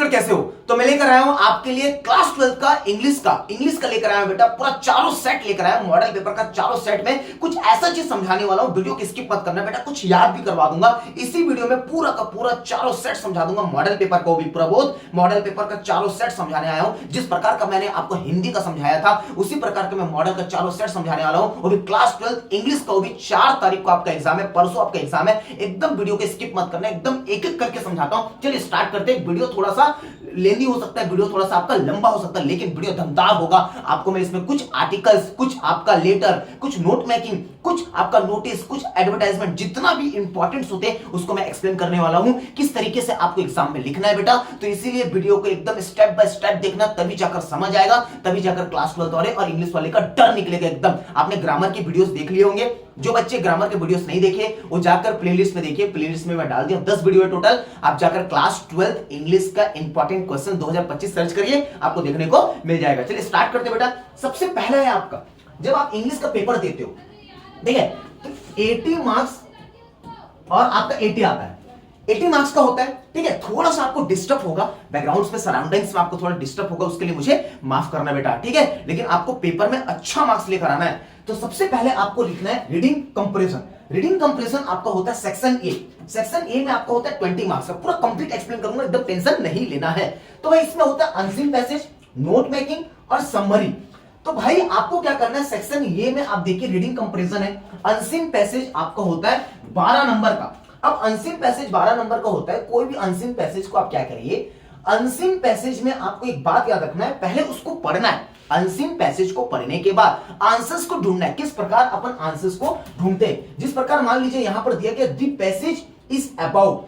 Master कैसे हो? तो मैं लेकर आया हूं आपके लिए क्लास 12 का इंग्लिश का लेकर आया हूं बेटा, पूरा चारों सेट लेकर आया हूं, मॉडल पेपर का चारों सेट में कुछ ऐसा चीज समझाने वाला हूं, वीडियो की स्किप मत करना बेटा, कुछ याद भी करवा दूंगा इसी वीडियो में, पूरा का पूरा चारों सेट समझा दूंगा, मॉडल पेपर को भी प्रबोध मॉडल पेपर का चारों सेट समझाने आया हूं। जिस प्रकार का मैंने आपको हिंदी का समझाया था उसी प्रकार का मैं मॉडल का चारों सेट समझाने वाला हूं, वो भी क्लास 12 इंग्लिश का, वो भी 4 तारीख को आपका एग्जाम है, परसों आपका एग्जाम है। एकदम वीडियो को स्किप मत करना, एकदम एक एक करके समझाता हूं। चलिए स्टार्ट करते हैं। वीडियो थोड़ा सा लेंदी हो सकता है, वीडियो थोड़ा सा आपका लंबा हो सकता है, लेकिन वीडियो दमदार होगा। आपको मैं इसमें कुछ आर्टिकल्स, कुछ आपका लेटर, कुछ नोट मेकिंग, कुछ आपका नोटिस, कुछ एडवर्टाइजमेंट, जितना भी इंपॉर्टेंट्स होते हैं उसको मैं एक्सप्लेन करने वाला हूं, किस तरीके से आपको एग्जाम में लिखना है बेटा। तो इसीलिए वीडियो को एकदम स्टेप बाय स्टेप देखना, तभी जाकर समझ आएगा, तभी जाकर क्लास 12 वाले और इंग्लिश वाले का डर निकलेगा एकदम। आपने ग्रामर की वीडियोस देख लिए होंगे, जो बच्चे ग्रामर के वीडियोस नहीं देखे वो जाकर प्लेलिस्ट में देखिए, प्लेलिस्ट में मैं डाल दिया 10 वीडियो है टोटल। आप जाकर क्लास 12 इंग्लिश का इंपॉर्टेंट क्वेश्चन 2025 सर्च करिए, आपको देखने को मिल जाएगा। चलिए स्टार्ट करते बेटा। सबसे पहला है आपका, जब आप इंग्लिश का पेपर देते हो, ठीक है, तो 80 मार्क्स और आपका 80 आता है, 80 मार्क्स का होता है, ठीक है। थोड़ा सा आपको डिस्टर्ब होगा, बैकग्राउंड्स में, सराउंडिंग्स में आपको थोड़ा डिस्टर्ब होगा, उसके लिए मुझे माफ करना बेटा, ठीक है। लेकिन आपको पेपर में अच्छा मार्क्स लेकर आना है। तो सबसे पहले आपको लिखना है रीडिंग कंपैरिजन। रीडिंग कंपैरिजन आपका होता है सेक्शन ए। सेक्शन ए में आपका होता है 20 मार्क्स का, पूरा कंप्लीट एक्सप्लेन करूंगा, एकदम टेंशन नहीं लेना है। तो भाई इसमें होता है अनसीन पैसेज, नोट मेकिंग और समरी। तो भाई आपको क्या करना है, सेक्शन ए में आप देखिए रीडिंग कंपैरिजन है, अनसीन पैसेज आपका होता है 12 नंबर का। अब अनसीन पैसेज 12 नंबर का होता है, कोई भी अनसीन पैसेज को आप क्या करिए, अनसीन पैसेज में आपको एक बात याद रखना है, पहले उसको पढ़ना है। अनसीन पैसेज को पढ़ने के बाद आंसर्स को ढूंढना है। किस प्रकार अपन आंसर्स को ढूंढते हैं, जिस प्रकार मान लीजिए यहां पर दिया गया दी passage is about,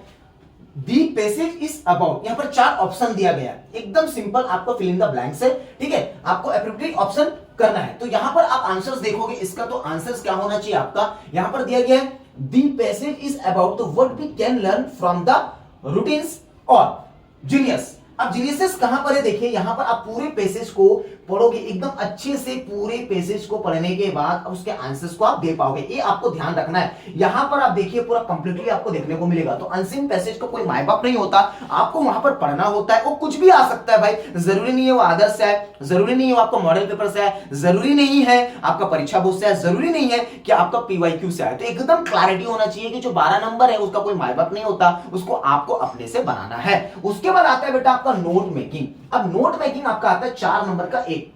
the passage is about, यहां पर 4 ऑप्शन दिया गया है, एकदम सिंपल, आपको फिल इन द ब्लैंक्स है, ठीक है। आपको एप्रोप्रिएट ऑप्शन करना है। तो यहां पर आप आंसर्स देखोगे, इसका तो आंसर्स क्या होना चाहिए आपका, यहां पर दिया गया है the passage is about the what we can learn from the routines और जीनियस। अब जीनियस कहां पर है, देखिए यहां पर आप पूरे पैसेज को पढ़ोगे, एकदम अच्छे से पूरे पैसेज को पढ़ने के बाद उसके आंसर्स को आप दे पाओगे, ये आपको ध्यान रखना है। यहां पर आप देखिए पूरा कंप्लीटली आपको देखने को मिलेगा। तो अनसीन पैसेज को कोई माय बाप नहीं होता, आपको वहां पर पढ़ना होता है। वो कुछ भी आ सकता है भाई, जरूरी नहीं है वो आदर्श से है, जरूरी नहीं है वो आपका मॉडल पेपर से है, जरूरी नहीं है आपका परीक्षा बोर्ड से है, जरूरी नहीं है कि आपका पीवाईक्यू से है। तो एकदम क्लैरिटी होना चाहिए कि जो 12 नंबर है उसका कोई माय बाप नहीं होता, उसको आपको अपने से बनाना है। उसके बाद आता है बेटा आपका नोट मेकिंग। अब नोट मेकिंग आपका आता है 4 नंबर का एक,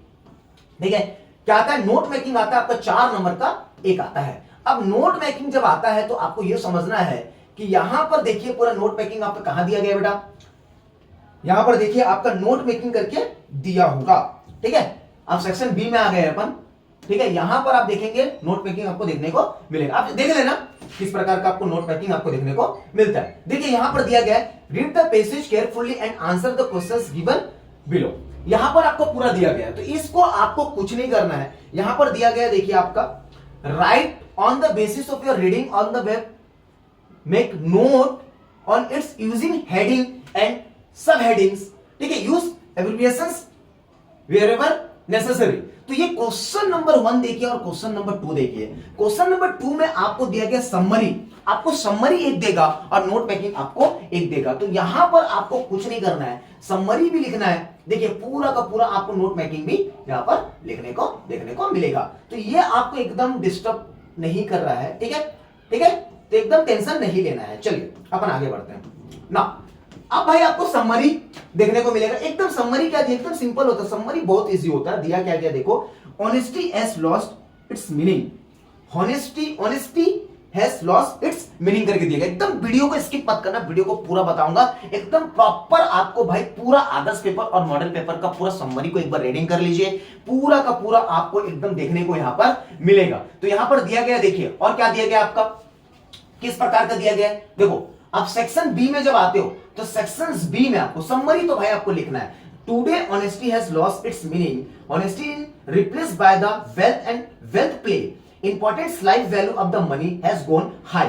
ठीक है। क्या आता है, नोट मेकिंग आता है आपका 4 नंबर का एक आता है। अब नोट मेकिंग जब आता है तो आपको यह समझना है कि यहां पर देखिए पूरा नोट मेकिंग आपका कहां दिया गया बेटा, यहां पर देखिए आपका नोट मेकिंग करके दिया होगा, ठीक है। अब सेक्शन बी में आ गए अपन, ठीक है। यहां पर आप देखेंगे नोट मेकिंग आपको देखने को मिलेगा, आप देख लेना किस प्रकार का आपको नोट मेकिंग आपको देखने को मिलता है। देखिए यहां पर दिया गया है read the passage carefully and answer the questions given below. यहां पर आपको पूरा दिया गया है, तो इसको आपको कुछ नहीं करना है। यहां पर दिया गया देखिए आपका right on the basis of your reading on the web, make note on it's using heading and सब हेडिंग्स, ठीक है, यूज एब्रिविएशंस वेयरएवर नेसेसरी। तो ये क्वेश्चन नंबर 1 देखिए और क्वेश्चन नंबर 2 देखिए। क्वेश्चन नंबर 2 में आपको दिया गया समरी, आपको समरी एक देगा और नोट मेकिंग आपको एक देगा। तो यहां पर आपको कुछ नहीं करना है, समरी भी लिखना है, देखिए पूरा का पूरा आपको नोट मेकिंग भी यहां पर लिखने को देखने को मिलेगा। तो ये आपको एकदम डिस्टर्ब नहीं कर रहा है, ठीक है, ठीक है। तो एकदम टेंशन नहीं लेना है। चलिए अपन आगे बढ़ते हैं ना। अब भाई आपको समरी देखने को मिलेगा, एकदम समरी क्या थी, एकदम सिंपल होता है, समरी बहुत इजी होता है। दिया क्या गया देखो, honesty has lost its meaning, honesty has lost its meaning करके दिया गया। एकदम वीडियो को स्किप मत करना, वीडियो को पूरा बताऊंगा, एकदम प्रॉपर आपको भाई पूरा आदर्श पेपर और मॉडल पेपर का पूरा समरी को एक बार रीडिंग कर लीजिए, पूरा का पूरा आपको एकदम देखने को यहां पर मिलेगा। तो यहां पर दिया गया देखिए, और क्या दिया गया आपका, किस प्रकार का दिया गया है देखो। आप सेक्शन बी में जब आते हो तो सेक्शन बी में आपको समरी तो भाई आपको लिखना है, today honesty has lost its meaning, honesty replaced by the wealth and wealth play, importance life value of the money has gone high,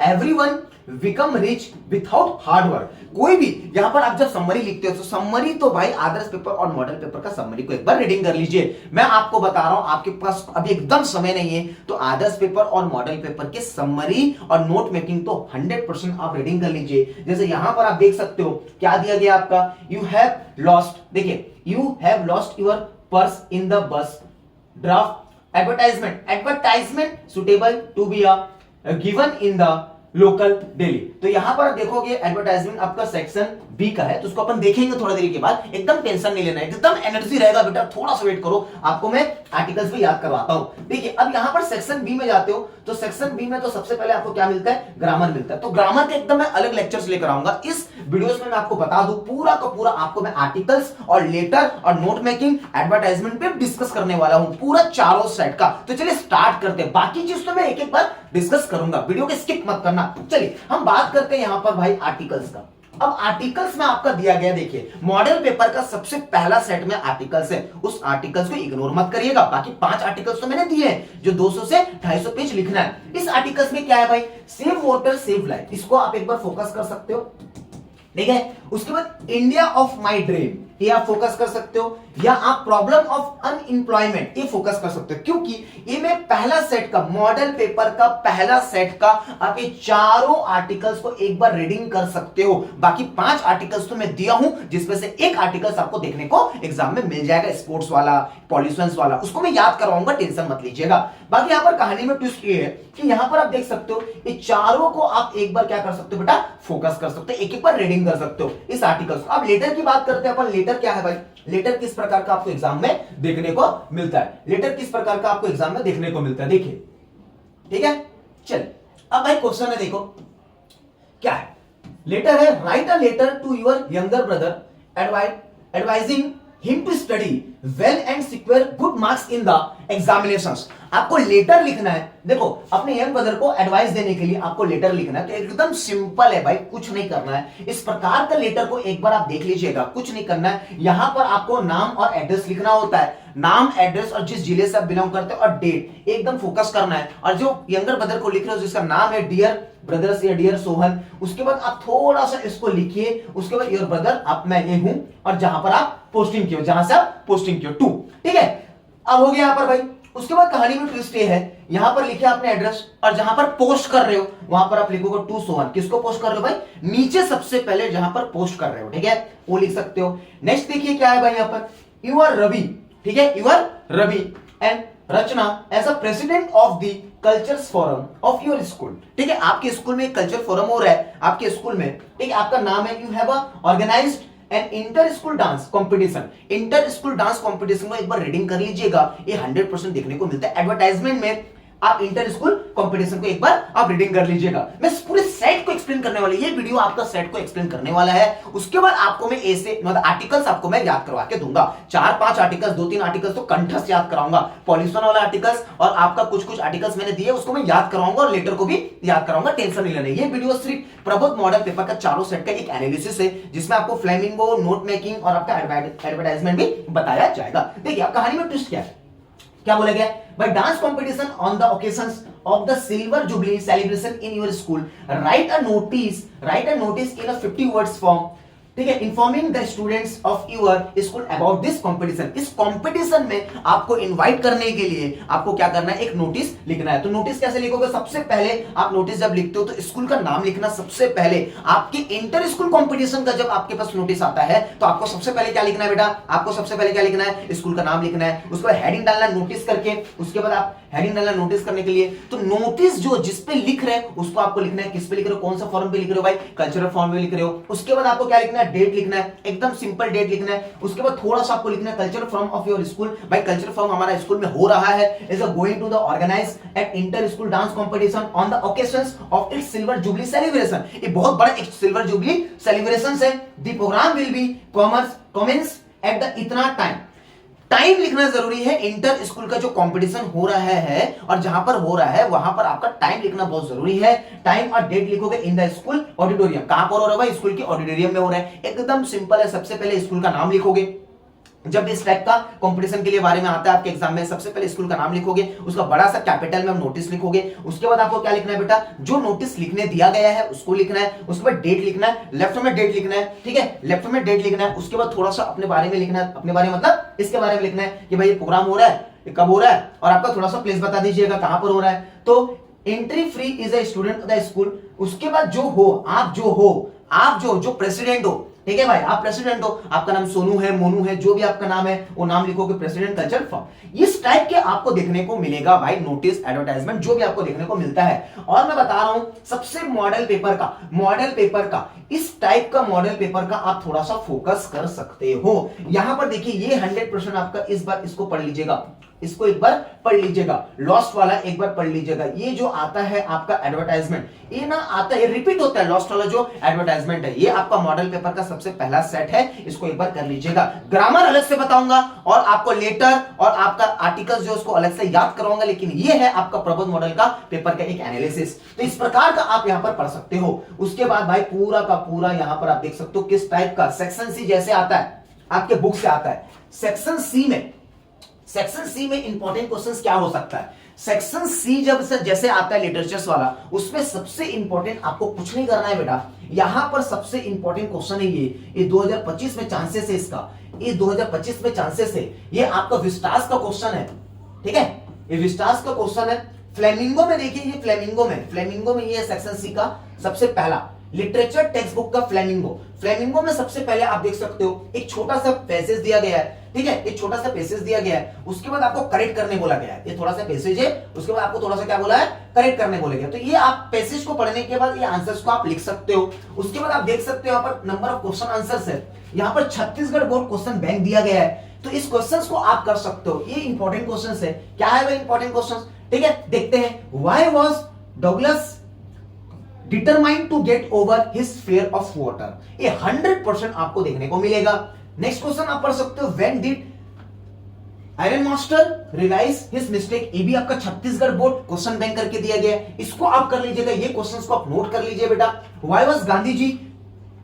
everyone become rich without hard work. कोई भी यहां पर आप जब समरी लिखते हो तो समरी तो भाई आदर्श पेपर और मॉडल पेपर का समरी को एक बार रीडिंग कर लीजिए। मैं आपको बता रहा हूं आपके पास अभी एकदम समय नहीं है तो आदर्श पेपर और मॉडल पेपर के समरी और नोट मेकिंग तो 100% आप रीडिंग कर लीजिए। जैसे यहां पर आप देख सकते हो क्या दिया गया आपका, यू हैव लॉस्ट, देखिए you have lost your purse in the bus draft advertisement suitable to be given in the local daily. तो यहां पर देखोगे एडवर्टाइजमेंट आपका सेक्शन बी का है तो उसको अपन देखेंगे थोड़ा देर के बाद। एकदम टेंशन नहीं लेना है, एकदम एनर्जी रहेगा बेटा, थोड़ा सा वेट करो, आपको मैं आर्टिकल्स भी याद करवाता हूं। देखिए अब यहां पर सेक्शन बी में जाते हो तो सेक्शन बी में तो सबसे पहले आपको क्या मिलता है, ग्रामर मिलता है। तो ग्रामर के एकदम मैं अलग लेक्चर्स लेकर आऊंगा इस वीडियोस में। मैं आपको बता दूं पूरा का पूरा आपको मैं आर्टिकल्स और लेटर और नोट मेकिंग एडवर्टाइजमेंट पे डिस्कस करने वाला हूं पूरा चारों सेट का। तो चलिए स्टार्ट करते हैं, बाकी चीज तो मैं एक एक बार डिस्कस करूंगा, वीडियो के स्किप मत करना। चलिए हम बात करते हैं यहां पर भाई आर्टिकल्स का। अब आर्टिकल्स में आपका दिया गया, देखिए मॉडल पेपर का सबसे पहला सेट में आर्टिकल्स है, उस आर्टिकल्स को इग्नोर मत करिएगा। बाकी 5 आर्टिकल्स तो मैंने दिए हैं जो 200 से 250 पेज लिखना है। इस आर्टिकल्स में क्या है भाई, सेव वाटर सेव लाइफ, इसको आप एक बार फोकस कर सकते हो, ठीक है। उसके बाद इंडिया ऑफ माई ड्रीम ये आप फोकस कर सकते हो, या आप प्रॉब्लम ऑफ अनएम्प्लॉयमेंट ये फोकस कर सकते हो, क्योंकि ये मैं पहला सेट का मॉडल पेपर का पहला सेट का आप ये चारों आर्टिकल्स को एक बार रीडिंग कर सकते हो। बाकी 5 आर्टिकल्स तो मैं दिया हूं जिसमें से एक आर्टिकल्स आपको देखने को एग्जाम में मिल जाएगा, स्पोर्ट्स वाला, पॉल्यूशन वाला, उसको मैं याद करवाऊंगा, टेंशन मत लीजिएगा। बाकी यहां पर कहानी में ट्विस्ट ये है कि यहां पर आप देख सकते हो ये चारों को आप एक बार क्या कर सकते हो बेटा, फोकस कर सकते हो, एक एक बार रीडिंग कर सकते हो इस आर्टिकल्स को। अब लेटर की बात करते हैं अपन, लेटर क्या है भाई, लेटर किस प्रकार का आपको एग्जाम में देखने को मिलता है, लेटर किस प्रकार का आपको एग्जाम में देखने को मिलता है, देखिए, ठीक है। चल अब भाई क्वेश्चन है, देखो क्या है, लेटर है, write a letter to your younger brother advising him to study well and secure good marks in the examinations. आपको लेटर लिखना है, देखो अपने यंग ब्रदर को एडवाइस देने के लिए आपको लेटर लिखना है। तो एकदम सिंपल है भाई, कुछ नहीं करना है, इस प्रकार का लेटर को एक बार आप देख लीजिएगा, कुछ नहीं करना है। यहां पर आपको नाम और एड्रेस लिखना होता है, नाम एड्रेस और जिस जिले से आप बिलोंग करते हो और डेट एकदम फोकस करना है। और जो यंगर ब्रदर को लिख रहे हो जिसका नाम है डियर ब्रदर्स या डियर सोहन, उसके बाद आप थोड़ा सा इसको लिखिए, उसके बाद योर ब्रदर आप मैं ये हूं और जहां पर आप पोस्टिंग किए, जहां से आप पोस्टिंग किए 2, ठीक है। अब हो गया यहां पर भाई। उसके बाद कहानी में ट्विस्ट ये है, यहां पर लिखे आपने एड्रेस और जहां पर पोस्ट कर रहे हो वहां पर आप लिखोगे टू सोहन। किसको पोस्ट कर रहे हो भाई, नीचे सबसे पहले जहां पर पोस्ट कर रहे हो, ठीक है, वो लिख सकते हो। नेक्स्ट देखिए क्या है भाई, यहां पर यू आर रवि, ठीक है, you are Ravi and Rachna as a president of the cultures forum of your school, ठीक है। आपके स्कूल में कल्चर फोरम हो रहा है आपके स्कूल में, ठीक है, आपका नाम है, you have organised and inter school dance competition. Inter school dance competition को एक बार रीडिंग कर लीजिएगा, ये 100% देखने को मिलता है एडवर्टाइजमेंट में। आप इंटर स्कूल कंपटीशन को एक बार आप रीडिंग कर लीजिएगा। मैं पूरे सेट को एक्सप्लेन करने वाला, ये वीडियो आपका सेट को एक्सप्लेन करने वाला है। उसके बाद आपको मैं ऐसे मतलब आर्टिकल्स आपको मैं याद करवा के दूंगा, 4-5 आर्टिकल्स, 2-3 आर्टिकल्स तो कंठस्थ याद कराऊंगा। पॉल्यूशन वाला आर्टिकल्स और आपका कुछ आर्टिकल्स मैंने दिए उसको मैं याद करवाऊंगा और लेटर को भी याद कराऊंगा, टेंशन नहीं लेना। ये वीडियो सिर्फ प्रबोध मॉडल पेपर का चारों सेट का एक एनालिसिस है जिसमें आपको फ्लेमिंगो, नोट मेकिंग और आपका एडवर्टाइजमेंट भी बताया जाएगा। देखिए अब कहानी में ट्विस्ट क्या है, क्या बोला गया भाई, dance competition on the occasions of the silver jubilee celebration in your school, write a notice in a 50 words form, ठीक है, informing the students of your school about this competition. इस कंपटीशन में आपको इनवाइट करने के लिए आपको क्या करना है, एक नोटिस लिखना है। तो नोटिस कैसे लिखोगे, सबसे पहले आप नोटिस जब लिखते हो तो स्कूल का नाम लिखना सबसे पहले। आपके इंटर स्कूल कंपटीशन का जब आपके पास नोटिस आता है तो आपको सबसे पहले क्या लिखना है बेटा, आपको सबसे पहले क्या लिखना है, स्कूल का नाम लिखना है। उसके बाद हेडिंग डालना नोटिस करके, उसके बाद आप हेडिंग डालना नोटिस करने के लिए। तो नोटिस जो जिस पे लिख रहे हैं उसको आपको लिखना है, किस पे लिख रहे हो, कौन सा फॉर्म पे लिख रहे हो भाई, कल्चरल फॉर्म में लिख रहे हो। उसके बाद आपको क्या लिखना है, डेट लिखना है, एकदम सिंपल डेट लिखना है। उसके बाद थोड़ा सा आपको लिखना है cultural form of your school, भाई कल्चरल फॉर्म हमारा स्कूल में हो रहा है, is going to the organise at inter school dance competition on the occasions of its silver jubilee celebration. ये बहुत बड़ा एक सिल्वर जुबली सेलिब्रेशन है। The programme will be commence at the इतना टाइम लिखना जरूरी है। इंटर स्कूल का जो कंपटीशन हो रहा है और जहां पर हो रहा है वहां पर आपका टाइम लिखना बहुत जरूरी है। टाइम और डेट लिखोगे इन द स्कूल ऑडिटोरियम। कहां पर हो रहा है भाई, स्कूल के ऑडिटोरियम में हो रहा है। एकदम सिंपल है, सबसे पहले स्कूल का नाम लिखोगे, जब भी इस टाइप का कंपटीशन के लिए बारे में आता है आपके एग्जाम में, सबसे पहले स्कूल का नाम लिखोगे, उसका बड़ा सा कैपिटल में नोटिस लिखोगे, उसके बाद आपको क्या लिखना है बेटा, जो नोटिस लिखने दिया गया है उसको लिखना है, उसके बाद डेट लिखना है, लेफ्ट में डेट लिखना है, ठीक है, लेफ्ट में डेट लिखना है, उसके बाद थोड़ा सा अपने बारे में लिखना है, अपने बारे में मतलब इसके बारे में लिखना है कि भाई ये प्रोग्राम हो रहा है, ये कब हो रहा है, और आपका थोड़ा सा प्लेस बता दीजिएगा कहां पर हो रहा है। तो entry free is a student of the school, उसके बाद जो हो, आप जो प्रेसिडेंट हो, ठीक है भाई, आप प्रेसिडेंट हो, आपका नाम सोनू है, मोनू है, जो भी आपका नाम है वो नाम लिखोगे, प्रेसिडेंट कल्चर फॉर्म। इस टाइप के आपको देखने को मिलेगा भाई नोटिस, एडवर्टाइजमेंट, जो भी आपको देखने को मिलता है। और मैं बता रहा हूं सबसे मॉडल पेपर का इस टाइप का मॉडल पेपर का आप थोड़ा सा फोकस कर सकते हो। यहां पर देखिए ये 100% आपका, इस बार इसको पढ़ लीजिएगा, इसको एक बार पढ़ लीजिएगा, लॉस्ट वाला एक बार पढ़ लीजिएगा। ये जो आता है आपका एडवर्टाइजमेंट, ये ना आता है, रिपीट होता है, लॉस्ट वाला जो एडवर्टाइजमेंट है, ये आपका मॉडल पेपर का सबसे पहला सेट है, इसको एक बार कर लीजिएगा। ग्रामर अलग से बताऊंगा और आपको लेटर और आपका आर्टिकल जो उसको अलग से याद करवाऊंगा, लेकिन ये है आपका प्रबोध मॉडल का पेपर का एक एनालिसिस। तो इस प्रकार का आप यहां पर पढ़ सकते हो। उसके बाद भाई पूरा का पूरा यहां पर आप देख सकते हो किस टाइप का सेक्शन सी जैसे आता है, आपके बुक से आता है। सेक्शन सी में इंपॉर्टेंट क्वेश्चंस क्या हो सकता है, सेक्शन सी जब से जैसे आता है लिटरेचर्स वाला, उसमें सबसे इंपॉर्टेंट आपको कुछ नहीं करना है बेटा, यहां पर सबसे इंपॉर्टेंट क्वेश्चन है ये 2025 में चांसेस है इसका, ये 2025 में चांसेस है, ये आपका विस्टास का क्वेश्चन है, ठीक है, ये विस्टास का क्वेश्चन है। फ्लेमिंगो में देखिए, ये फ्लेमिंगो में ये सेक्शन सी का सबसे पहला लिटरेचर टेक्स्ट बुक का फ्लेमिंगो में सबसे पहले आप देख सकते हो एक छोटा सा पैसेज दिया गया है, ठीक है, एक छोटा सा पैसेज दिया गया है, उसके बाद आपको करेक्ट करने बोला गया है, ये थोड़ा सा पैसेज है, उसके बाद आपको थोड़ा सा क्या बोला है, करेक्ट करने बोला गया। तो ये आप पैसेज को पढ़ने के बाद ये आंसर्स को आप लिख सकते हो। उसके बाद आप देख सकते हो यहाँ पर नंबर ऑफ क्वेश्चन आंसर्स है, यहाँ पर छत्तीसगढ़ बोर्ड क्वेश्चन बैंक दिया गया है, तो इस क्वेश्चंस को आप कर सकते हो, ये इंपॉर्टेंट क्वेश्चंस है। क्या है वो इंपॉर्टेंट क्वेश्चंस, ठीक है, देखते हैं। Why was Douglas determined to get over his fear of water, ये 100% आपको देखने को मिलेगा। नेक्स्ट क्वेश्चन आप पढ़ सकते हो, when did iron master realise his mistake, ये भी आपका छत्तीसगढ़ बोर्ड क्वेश्चन बैंक करके दिया गया है, इसको आप कर लीजिएगा, ये क्वेश्चंस को आप नोट कर लीजिए बेटा। Why was Gandhi ji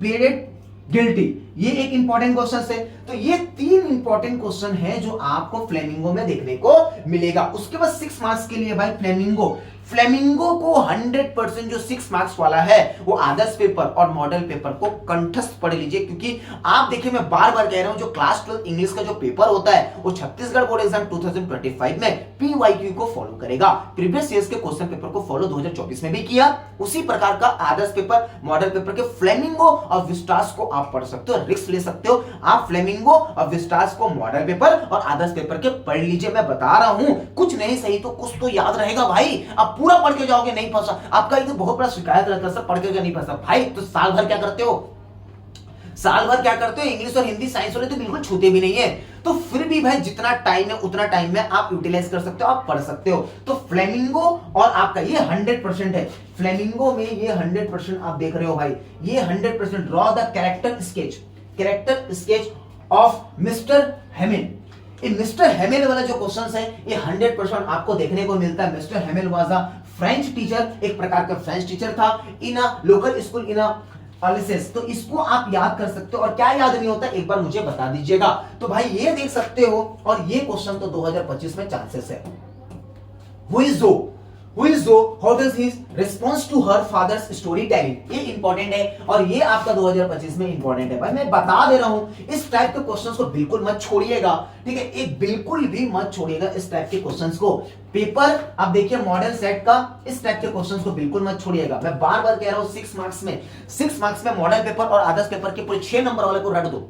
pleaded guilty, ये एक इंपॉर्टेंट क्वेश्चन है। तो ये 3 इंपॉर्टेंट क्वेश्चन है जो आपको फ्लेमिंगो में देखने को मिलेगा। उसके बाद 6 मार्क्स के लिए भाई फ्लेमिंगो को 100% जो 6 मार्क्स वाला है वो आदर्श पेपर और मॉडल पेपर को कंठस्थ पढ़ लीजिए, क्योंकि आप देखिए मैं बार बार कह रहा हूं जो क्लास 12 इंग्लिश का जो पेपर होता है वो छत्तीसगढ़ बोर्ड एग्जाम 2025 में पीवाईक्यू को फॉलो करेगा। प्रीवियस ईयर्स के क्वेश्चन पेपर को फॉलो 2024 में भी किया, उसी प्रकार का आदर्श पेपर मॉडल पेपर के फ्लेमिंगो और विस्टास को आप पढ़ सकते हो, रिस्क ले सकते हो। आप फ्लेमिंगो और विस्टास को मॉडल पेपर और आदर्श पेपर के पढ़ लीजिए। मैं बता रहा हूं कुछ नहीं सही तो कुछ तो याद रहेगा भाई। आप पूरा पढ़ के जाओगे नहीं फंसा, आपका एक बहुत बड़ा शिकायत रहता है सर पढ़ के नहीं फंसा भाई, तो साल भर क्या करते हो, इंग्लिश और हिंदी साइंस वाले तो बिल्कुल छूते भी नहीं है। तो फिर भी भाई जितना टाइम है उतना टाइम में आप यूटिलाइज कर सकते हो, आप पढ़ सकते हो। तो फ्लेमिंगो और आपका ये 100% है, फ्लेमिंगो में ये 100% आप देख रहे हो भाई, ये 100% draw the character sketch of mister Hemin. Mister Hemil वाला जो क्वेश्चन है ये 100% आपको देखने को मिलता है। Mister Hemil was a French teacher, एक प्रकार का फ्रेंच टीचर था इन अ लोकल स्कूल इन अ अलिसेस। तो इसको आप याद कर सकते हो, और क्या याद नहीं होता एक बार मुझे बता दीजिएगा। तो भाई ये देख सकते हो, और ये क्वेश्चन तो 2025 में चांसेस है। Who is Jo how does his response to her father's story telling, ये इंपॉर्टेंट है और ये आपका 2025 में इंपॉर्टेंट है। भाई मैं बता दे रहा हूं इस टाइप के क्वेश्चंस को बिल्कुल मत छोड़िएगा, ठीक है, एक बिल्कुल भी मत छोड़िएगा इस टाइप के क्वेश्चंस को। पेपर आप देखिए मॉडल सेट का इस टाइप के क्वेश्चंस को बिल्कुल मत छोड़िएगा। मैं बार बार कह रहा हूं 6 मार्क्स में मॉडल पेपर और आदर्श पेपर के पूरे 6 नंबर वाले को रट दो,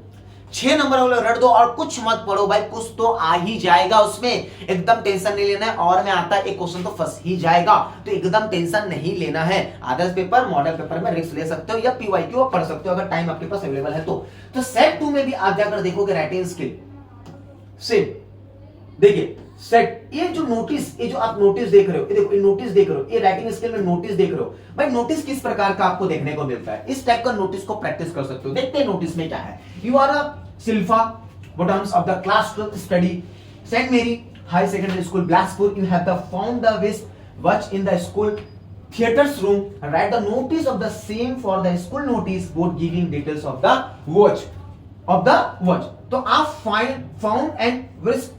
6 नंबर वाले रट दो और कुछ मत पढ़ो भाई, कुछ तो आ ही जाएगा उसमें, एकदम टेंशन नहीं लेना है। और में आता है एक क्वेश्चन तो फंस ही जाएगा, तो एकदम टेंशन नहीं लेना है। आदर्श पेपर मॉडल पेपर में रिस्क ले सकते हो या पीवाईक्यू पढ़ सकते हो अगर टाइम आपके पास अवेलेबल है तो सेट 2 में भी आप जाकर देखोगे राइटिंग स्किल सेम। देखिए सेट ये जो नोटिस, ये जो आप नोटिस देख रहे हो, ये देखो ये नोटिस देख रहे हो, ये राइटिंग स्किल में नोटिस देख रहे हो भाई। नोटिस किस प्रकार का आपको देखने को मिलता है, इस टाइप का नोटिस को प्रैक्टिस कर सकते हो। देखते हैं नोटिस में क्या है। You are a Silpha bottoms of the class 12 study St. Mary High Secondary School Blackpool. You have the found the watch in the school theaters room and write the notice of the same for the school notice board giving details of the watch. Of the watch. तो आप found and risk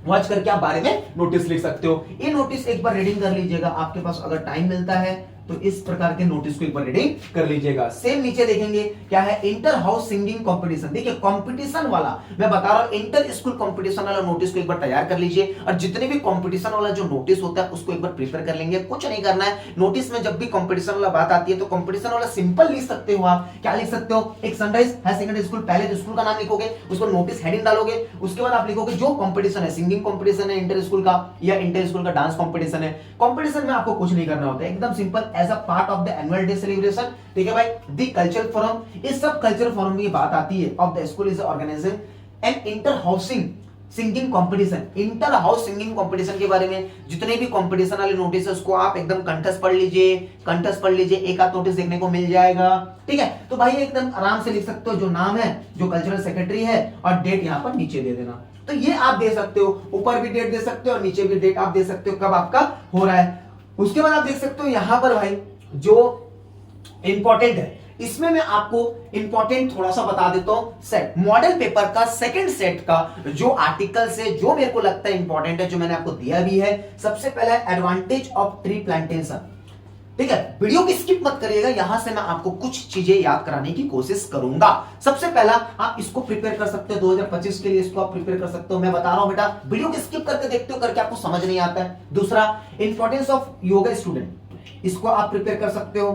watch करके आप बारे में notice लिख सकते हो। ये नोटिस एक बार रीडिंग कर लीजिएगा, आपके पास अगर टाइम मिलता है तो इस प्रकार के नोटिस को एक बार रीडिंग कर लीजिएगा। सेम नीचे देखेंगे क्या है, इंटर हाउस सिंगिंग कंपटीशन। देखिए कंपटीशन वाला मैं बता रहा हूं, इंटर स्कूल कंपटीशन वाला नोटिस को एक बार तैयार कर लीजिए, और जितने भी कंपटीशन वाला जो नोटिस होता है उसको एक बार प्रिपेयर कर लेंगे। कुछ नहीं करना है, नोटिस में जब भी कंपटीशन वाला बात आती है तो कंपटीशन वाला सिंपल लिख सकते हो। आप क्या लिख सकते हो, एक सनराइज हायर सेकेंडरी स्कूल, पहले तो स्कूल का नाम लिखोगे, उसको नोटिस हेडिंग डालोगे, उसके बाद आप लिखोगे जो कंपटीशन है, सिंगिंग कंपटीशन है इंटर स्कूल का, या इंटर स्कूल का डांस कंपटीशन है। कंपटीशन में आपको कुछ नहीं करना होता है, एकदम simple, as a part of the annual day celebration, ठीक है भाई, द कल्चरल फोरम, इस सब कल्चरल फोरम की बात आती है, of the school is organising an inter housing singing competition. Inter house singing competition के बारे में जितने भी कंपटीशन वाले नोटिस है उसको आप एकदम कंठस्थ पढ़ लीजिए, कंठस्थ पढ़ लीजिए, एक आध नोटिस देखने को मिल जाएगा, ठीक है। तो भाई एकदम आराम से लिख सकते हो, जो नाम है, जो कल्चरल सेक्रेटरी है, और डेट यहां पर नीचे दे देना। तो ये आप दे सकते हो, ऊपर भी डेट दे सकते हो और नीचे भी डेट आप दे सकते हो कब आपका हो रहा है। उसके बाद आप देख सकते हो यहां पर भाई जो इंपॉर्टेंट है, इसमें मैं आपको इंपॉर्टेंट थोड़ा सा बता देता हूं। सेट मॉडल पेपर का सेकंड सेट का जो आर्टिकल्स है, जो मेरे को लगता है इंपॉर्टेंट है, जो मैंने आपको दिया भी है। सबसे पहला है एडवांटेज ऑफ ट्री प्लांटेशन, ठीक है। वीडियो की स्किप मत करिएगा, यहां से मैं आपको कुछ चीजें याद कराने की कोशिश करूंगा। सबसे पहला आप इसको प्रिपेयर कर सकते हो 2025 के लिए, इसको आप प्रिपेयर कर सकते हो। मैं बता रहा हूं बेटा, वीडियो की स्किप करके देखते हो, करके आपको समझ नहीं आता है। दूसरा, इंपॉर्टेंस ऑफ योगा स्टूडेंट, इसको आप प्रिपेयर कर सकते हो,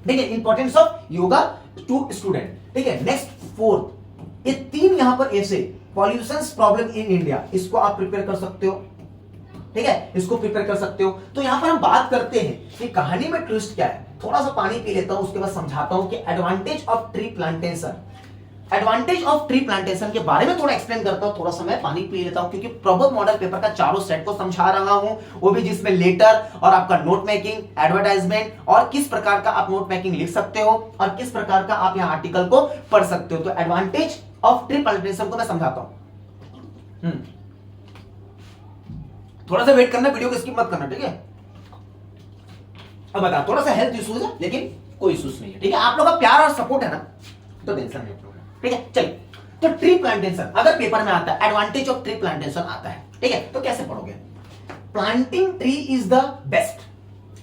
ठीक है। Importance of yoga to student, ठीक है। नेक्स्ट फोर्थ, ये तीन यहां पर ऐसे पॉल्यूशन प्रॉब्लम इन इंडिया, इसको आप प्रिपेयर कर सकते हो, ठीक है, इसको प्रिपेयर कर सकते हो। तो यहां पर हम बात करते हैं कि कहानी में ट्विस्ट क्या है। थोड़ा सा पानी पी लेता हूं, उसके बाद समझाता हूं कि advantage of tree plantation, advantage of tree plantation के बारे में थोड़ा एक्सप्लेन करता हूं। थोड़ा सा मैं पानी पी लेता हूं, क्योंकि प्रॉपर मॉडल पेपर का चारों सेट को समझा रहा हूं, वो भी जिसमें लेटर और आपका नोट मेकिंग, एडवर्टाइजमेंट, और किस प्रकार का आप नोट मेकिंग लिख सकते हो, और किस प्रकार का आप यहां आर्टिकल को पढ़ सकते हो। तो एडवांटेज ऑफ ट्री प्लांटेशन को मैं समझाता हूं। थोड़ा सा वेट करना, वीडियो को स्किप मत करना, ठीक है। अब बता, थोड़ा सा हेल्थ इश्यूज है, लेकिन कोई इश्यूज नहीं है, ठीक है। आप लोग का प्यार और सपोर्ट है ना, तो टेंशन नहीं, ठीक है। चलिए, तो ट्री प्लांटेशन अगर पेपर में आता है, एडवांटेज ऑफ ट्री प्लांटेशन आता है, ठीक है, तो कैसे पढ़ोगे। Planting tree is the best,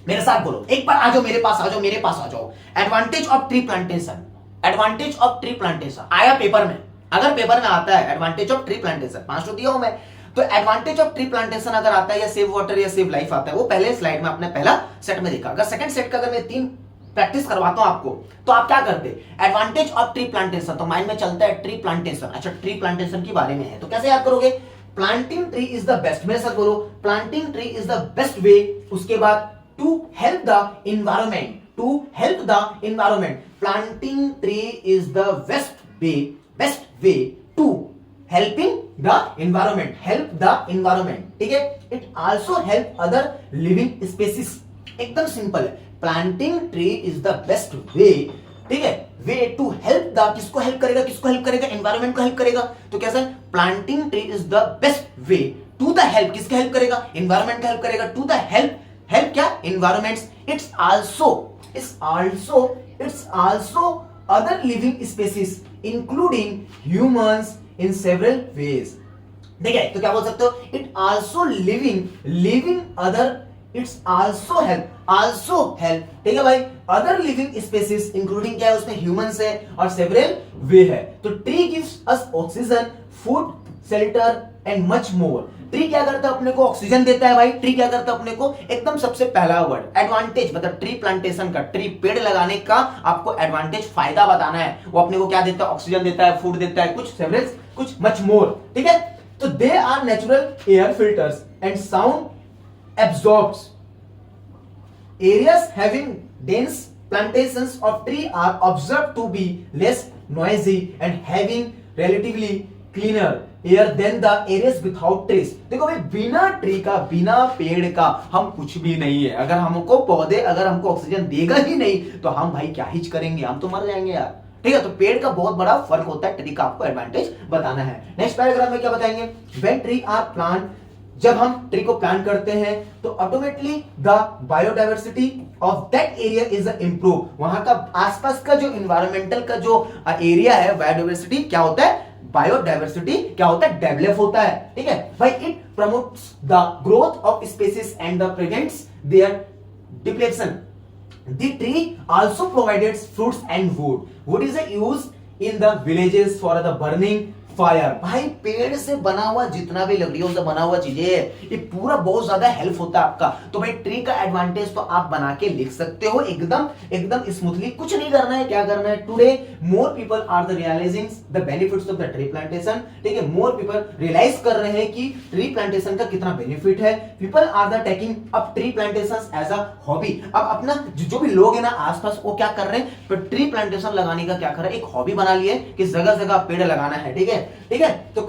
मेरे साथ बोलो एक बार, आ जाओ मेरे पास, आ जाओ मेरे पास, आ जाओ। Advantage of tree plantation, advantage of tree plantation आया पेपर में, अगर पेपर में आता है एडवांटेज ऑफ ट्री प्लांटेशन, 5 तो दिया हूं मैं। तो एडवांटेज ऑफ ट्री प्लांटेशन अगर आता है, या सेव वाटर या सेव लाइफ आता है, वो पहले स्लाइड में आपने पहला सेट में देखा। अगर सेकंड सेट का अगर मैं 3 प्रैक्टिस करवाता हूं आपको, तो आप क्या करते, एडवांटेज ऑफ ट्री प्लांटेशन, तो माइंड में चलता है ट्री प्लांटेशन, अच्छा ट्री प्लांटेशन के बारे में है, तो कैसे याद करोगे। Planting tree is the best, मेरे साथ बोलो, planting tree is the best way. उसके बाद to help the environment, to help the environment, planting tree is the best way to helping the environment, help the environment, ठीक है। It also help other living species, एकदम simple है। Planting tree is the best वे, ठीक है, way to help the, किसको help करेगा, किसको help करेगा, एनवायरमेंट को हेल्प करेगा। तो कैसा है, planting tree is the best way to the help, किसका हेल्प करेगा, एनवायरमेंट का हेल्प करेगा, टू द हेल्प, हेल्प क्या, environments. It's also other living species including humans in several ways, ठीक है। तो क्या बोल सकते हो, it also living other, it's also help, ठीक है भाई, अदर लिविंग स्पेसीज इंक्लूडिंग क्या है, उसमें ह्यूमंस है और सेवरल वे है। तो tree gives us oxygen, food, shelter and much more. Tree क्या करता है, अपने को ऑक्सीजन देता है भाई। ट्री क्या करता है अपने को, एकदम सबसे पहला वर्ड एडवांटेज, मतलब ट्री प्लांटेशन का, ट्री पेड़ लगाने का आपको एडवांटेज, फायदा बताना है। वो अपने को क्या देता है, ऑक्सीजन देता है, फूड देता है, कुछ सेवरेज, कुछ मच मोर, ठीक है। तो they are natural air filters and sound absorbs. Areas having dense plantations of tree are observed to be less noisy and having relatively cleaner air than the areas without trees। देखो भाई, बिना tree का, बिना पेड़ का हम कुछ भी नहीं है। अगर हमको पौधे, अगर हमको ऑक्सीजन देगा ही नहीं, तो हम भाई क्या ही करेंगे, हम तो मर जाएंगे यार, ठीक है। तो पेड़ का बहुत बड़ा फर्क होता है, ट्री का आपको एडवांटेज बताना है। नेक्स्ट पैराग्राफ में क्या बताएंगे, when tree are plant जब हम ट्री को प्लांट करते हैं तो automatically the biodiversity of that area is improve. वहां का आसपास का जो इन्वायरमेंटल का जो एरिया है, बायोडाइवर्सिटी क्या होता है, बायोडाइवर्सिटी क्या होता है, डेवलप होता है। ठीक है भाई, it promotes the growth of species and the prevents their depletion. The tree also provided fruits and wood. Wood is used in the villages for the burning fire. भाई पेड़ से बना हुआ जितना भी लकड़ियों से बना हुआ चीजें है, ये पूरा बहुत ज्यादा हेल्प होता है आपका। तो भाई ट्री का एडवांटेज तो आप बना के लिख सकते हो एकदम एकदम स्मूथली। कुछ नहीं करना है, क्या करना है, today more people are the realising the benefits of the tree plantation. ठीक है, मोर पीपल रियलाइज कर रहे हैं कि ट्री प्लांटेशन का कितना बेनिफिट है। People are the taking up tree plantation as a hobby. अब अपना जो भी लोग है ना आसपास, वो क्या कर रहे हैं, तो ट्री प्लांटेशन लगाने का क्या कर रहे हैं, एक हॉबी बना लिए कि जगह जगह पेड़ लगाना है। ठीक है, ठीक है, तो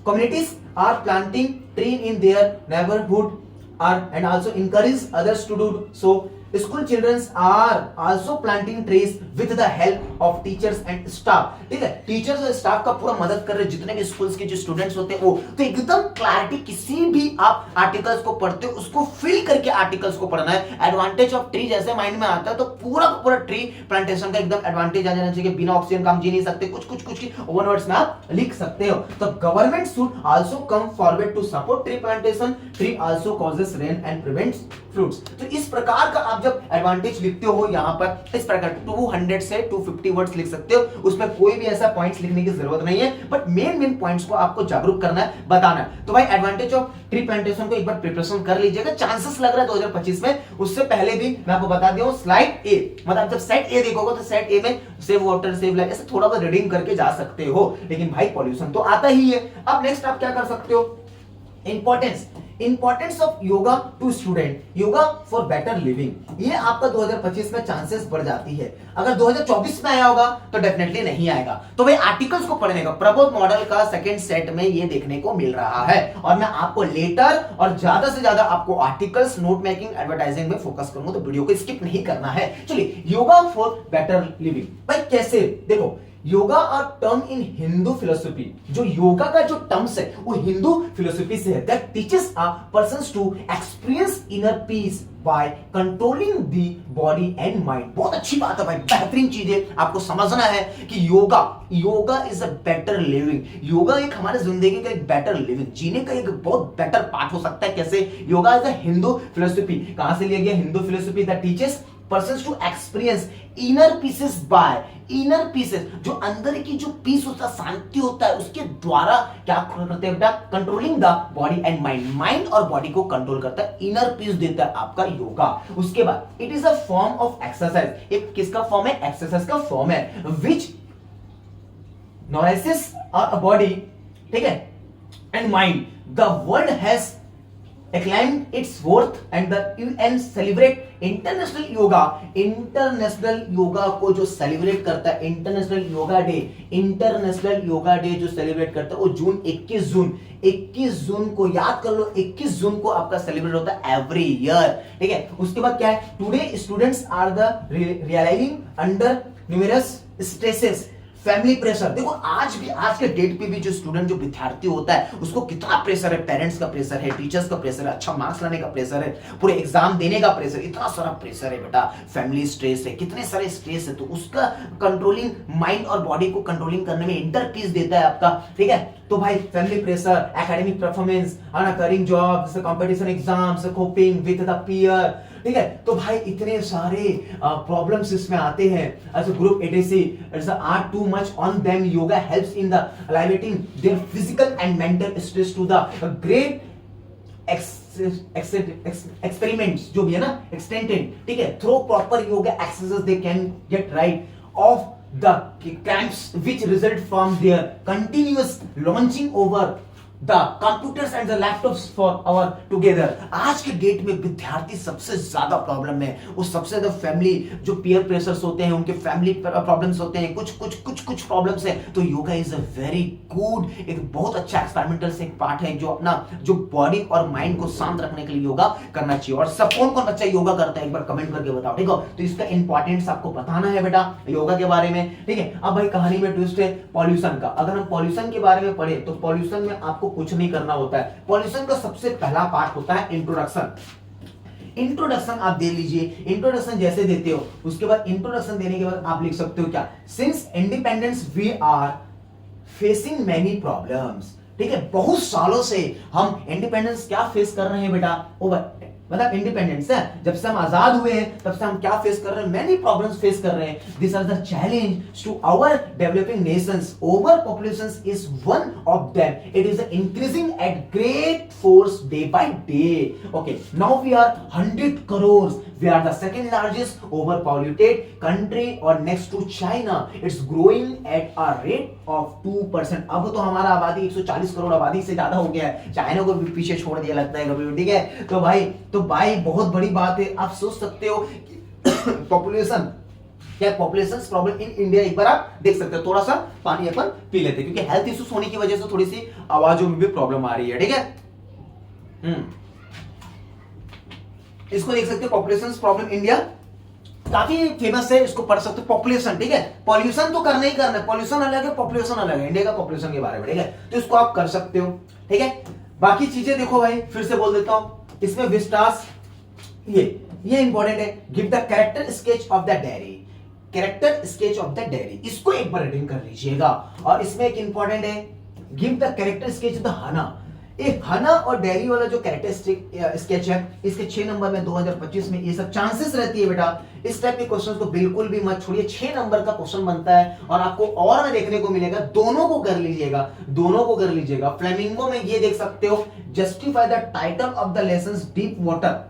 communities are planting tree in their neighborhood are and also encourage others to do so. School children are also planting trees with the help of teachers and staff. ठीक है, टीचर्स और स्टाफ का पूरा मदद कर रहे हैं, जितने भी स्कूल्स के जो स्टूडेंट्स होते हैं वो। तो एकदम क्लैरिटी, किसी भी आप आर्टिकल्स को पढ़ते हो उसको फिल करके आर्टिकल्स को पढ़ना है। एडवांटेज ऑफ ट्री जैसे माइंड में आता है तो पूरा पूरा ट्री प्लांटेशन का एकदम एडवांटेज आ जाना चाहिए। बिना ऑक्सीजन का हम जी नहीं सकते, कुछ कुछ कुछ की वन वर्ड्स में आप लिख सकते हो। तो government should also come forward to support tree plantation. Tree also causes rain and prevents floods. तो इस प्रकार का आप जब एडवांटेज लिखते हो यहां पर, इस प्रकार 200 से 250 वर्ड्स लिख सकते हो। उसमें कोई भी ऐसा पॉइंट्स लिखने की जरूरत नहीं है, बट मेन पॉइंट्स को आपको जागरूक करना है, बताना है। तो भाई एडवांटेज ऑफ ट्री प्लांटेशन को एक बार प्रिपरेशन कर लीजिएगा। चांसेस लग रहा है 2025 में, उससे पहले भी मैं आपको बता दिया हूं स्लाइड ए, मतलब जब सेट ए देखोगे तो सेट ए में सेव वाटर सेव लाइफ ऐसे थोड़ा बहुत रीडिंग करके जा सकते हो, लेकिन भाई पॉल्यूशन तो आता ही है। अब नेक्स्ट आप क्या कर सकते हो, importance of yoga to student, yoga for better living. ये आपका 2025 में चांसेस बढ़ जाती है। अगर 2024 में आया होगा तो डेफिनेटली नहीं आएगा। तो भाई आर्टिकल्स को पढ़ने का प्रबोध मॉडल का सेकंड सेट में ये देखने को मिल रहा है, और मैं आपको लेटर और ज्यादा से ज्यादा आपको आर्टिकल्स, नोट मेकिंग, एडवर्टाइजिंग में फोकस करूंगा, तो वीडियो को स्किप नहीं करना है। चलिए, योगा फॉर बेटर लिविंग भाई कैसे, देखो योगा और टर्म इन हिंदू फिलोसफी, जो योगा का जो टर्म्स है वो हिंदू फिलोसफी से है। That teaches a persons to experience inner peace by controlling the body and mind. बहुत अच्छी बात है भाई, बेहतरीन चीज है। आपको समझना है कि yoga is a better living. Yoga एक हमारे जिंदगी का एक बेटर लिविंग, जीने का एक बहुत बेटर पार्ट हो सकता है। कैसे, yoga is a Hindu philosophy. कहां से लिया गया, Hindu philosophy that teaches persons to experience inner peaces by, inner peaces जो अंदर की जो पीस होता है, शांति होता है, उसके द्वारा क्या करते हैं बेटा, controlling the body and mind. Mind और बॉडी को कंट्रोल करता है, इनर पीस देता है आपका योगा। उसके बाद it is a form of exercise. एक किसका फॉर्म है, एक्सरसाइज का फॉर्म है, विच नॉरिशेस अ बॉडी, ठीक है, and mind. The world has acclaimed its worth and the UN celebrate international yoga। International yoga को जो सेलिब्रेट करता है, international yoga day, international yoga day जो सेलिब्रेट करता है वो जून 21 जून को याद कर लो, 21 जून को आपका सेलिब्रेट होता है एवरी ईयर। ठीक है, उसके बाद क्या है, today students are the realising under numerous stresses, family pressure. देखो आज के डेट पे भी जो स्टूडेंट, जो विद्यार्थी होता है, उसको कितना प्रेशर है, पेरेंट्स का प्रेशर है, टीचर्स का प्रेशर है, अच्छा मार्क्स लाने का प्रेशर है, पूरे एग्जाम देने का प्रेशर, इतना सारा प्रेशर है बेटा, फैमिली स्ट्रेस है, कितने सारे स्ट्रेस है। तो उसका कंट्रोलिंग, माइंड और बॉडी को कंट्रोलिंग करने में इंटर पीस देता है आपका। ठीक है, तो भाई family pressure, academic performance, unoccurring job, competition exams, coping with the peer. ठीक है, तो भाई इतने सारे प्रॉब्लम्स इसमें आते हैं। एज ग्रुप एडेसी are too much on them, yoga helps in the alleviating their physical and mental stress to the great experiments जो भी है ना, एक्सटेंडेड। ठीक है, through proper yoga exercise they can get rid of the camps which result from their continuous launching over the computers and the laptops for our together। आज के date में विद्यार्थी सबसे ज्यादा प्रॉब्लम में, वो सबसे ज्यादा फैमिली जो पीयर प्रेशर्स होते हैं, उनके फैमिली प्रॉब्लम्स होते हैं, कुछ प्रॉब्लम्स है। तो yoga is a very good, एक बहुत अच्छा एक्सपेरिमेंटल से एक पार्ट है जो अपना जो बॉडी और माइंड को शांत रखने के लिए योगा करना चाहिए। और सब कौन बच्चा योगा करता है, एक बार कमेंट करके बताओ। ठीक है, तो इसका इंपॉर्टेंस आपको बताना है बेटा योगा के बारे में। ठीक है, अब भाई कहानी में ट्विस्ट है पॉल्यूशन का। अगर हम पॉल्यूशन के बारे में पढ़े तो पॉल्यूशन में आपको आपको कुछ नहीं करना होता है। पॉल्यूशन का सबसे पहला पार्ट होता है इंट्रोडक्शन। इंट्रोडक्शन आप दे लीजिए, इंट्रोडक्शन जैसे देते हो उसके बाद इंट्रोडक्शन देने के बाद आप लिख सकते हो क्या, since independence we are facing many problems. ठीक है, बहुत सालों से हम इंडिपेंडेंस क्या फेस कर रहे हैं बेटा, ओवर मतलब इंडिपेंडेंस है, जब से हम आजाद हुए हैं तब से हम क्या फेस कर रहे हैं, मैनी प्रॉब्लम्स फेस कर रहे हैं। This are the challenge to our developing nations, over population is one of them, it is increasing at great force day by day. Okay, now we are 100 crore, we are the second largest over polluted country और next to China, it's growing at a rate of 2%। अब तो हमारा आबादी 140 करोड़ आबादी से ज्यादा हो गया है, चाइना को भी पीछे छोड़ दिया लगता है कभी। ठीक है, तो भाई बहुत बड़ी बात है। आप सोच सकते हो कि पॉपुलेशन क्या, पॉपुलेशन प्रॉब्लम इन इंडिया, एक बार आप देख सकते हो। थोड़ा सा पानी अपन पी लेते हैं क्योंकि हेल्थ इश्यूज होने की वजह से थोड़ी सी आवाजों में भी प्रॉब्लम आ रही है। ठीक है, इसको देख सकते हो, पॉपुलेशन प्रॉब्लम इंडिया काफी फेमस है, इसको पढ़ सकते हो। पॉपुलेशन, ठीक है, पॉल्यूशन तो करना ही करना है, पॉल्यूशन अलग है, पॉपुलेशन अलग है, इंडिया का पॉपुलेशन के बारे में। ठीक है, तो इसको आप कर सकते हो। ठीक है, बाकी चीजें देखो भाई, फिर से बोल देता हूं, इसमें विस्टास ये इंपॉर्टेंट है। Give the character sketch of the diary, character sketch of the diary, इसको एक बार रीडिंग कर लीजिएगा। और इसमें एक इंपॉर्टेंट है, give the character sketch of the हना। एक हना और डायरी वाला जो कैरेक्टरिस्टिक स्केच है, इसके 6 नंबर में 2025 में ये सब चांसेस रहती है बेटा। इस टाइप के क्वेश्चन को बिल्कुल भी मत छोड़िए, 6 नंबर का क्वेश्चन बनता है और आपको और देखने को मिलेगा। दोनों को कर लीजिएगा, दोनों को कर लीजिएगा। फ्लेमिंगो में ये देख सकते हो, justify the title of the lesson deep water.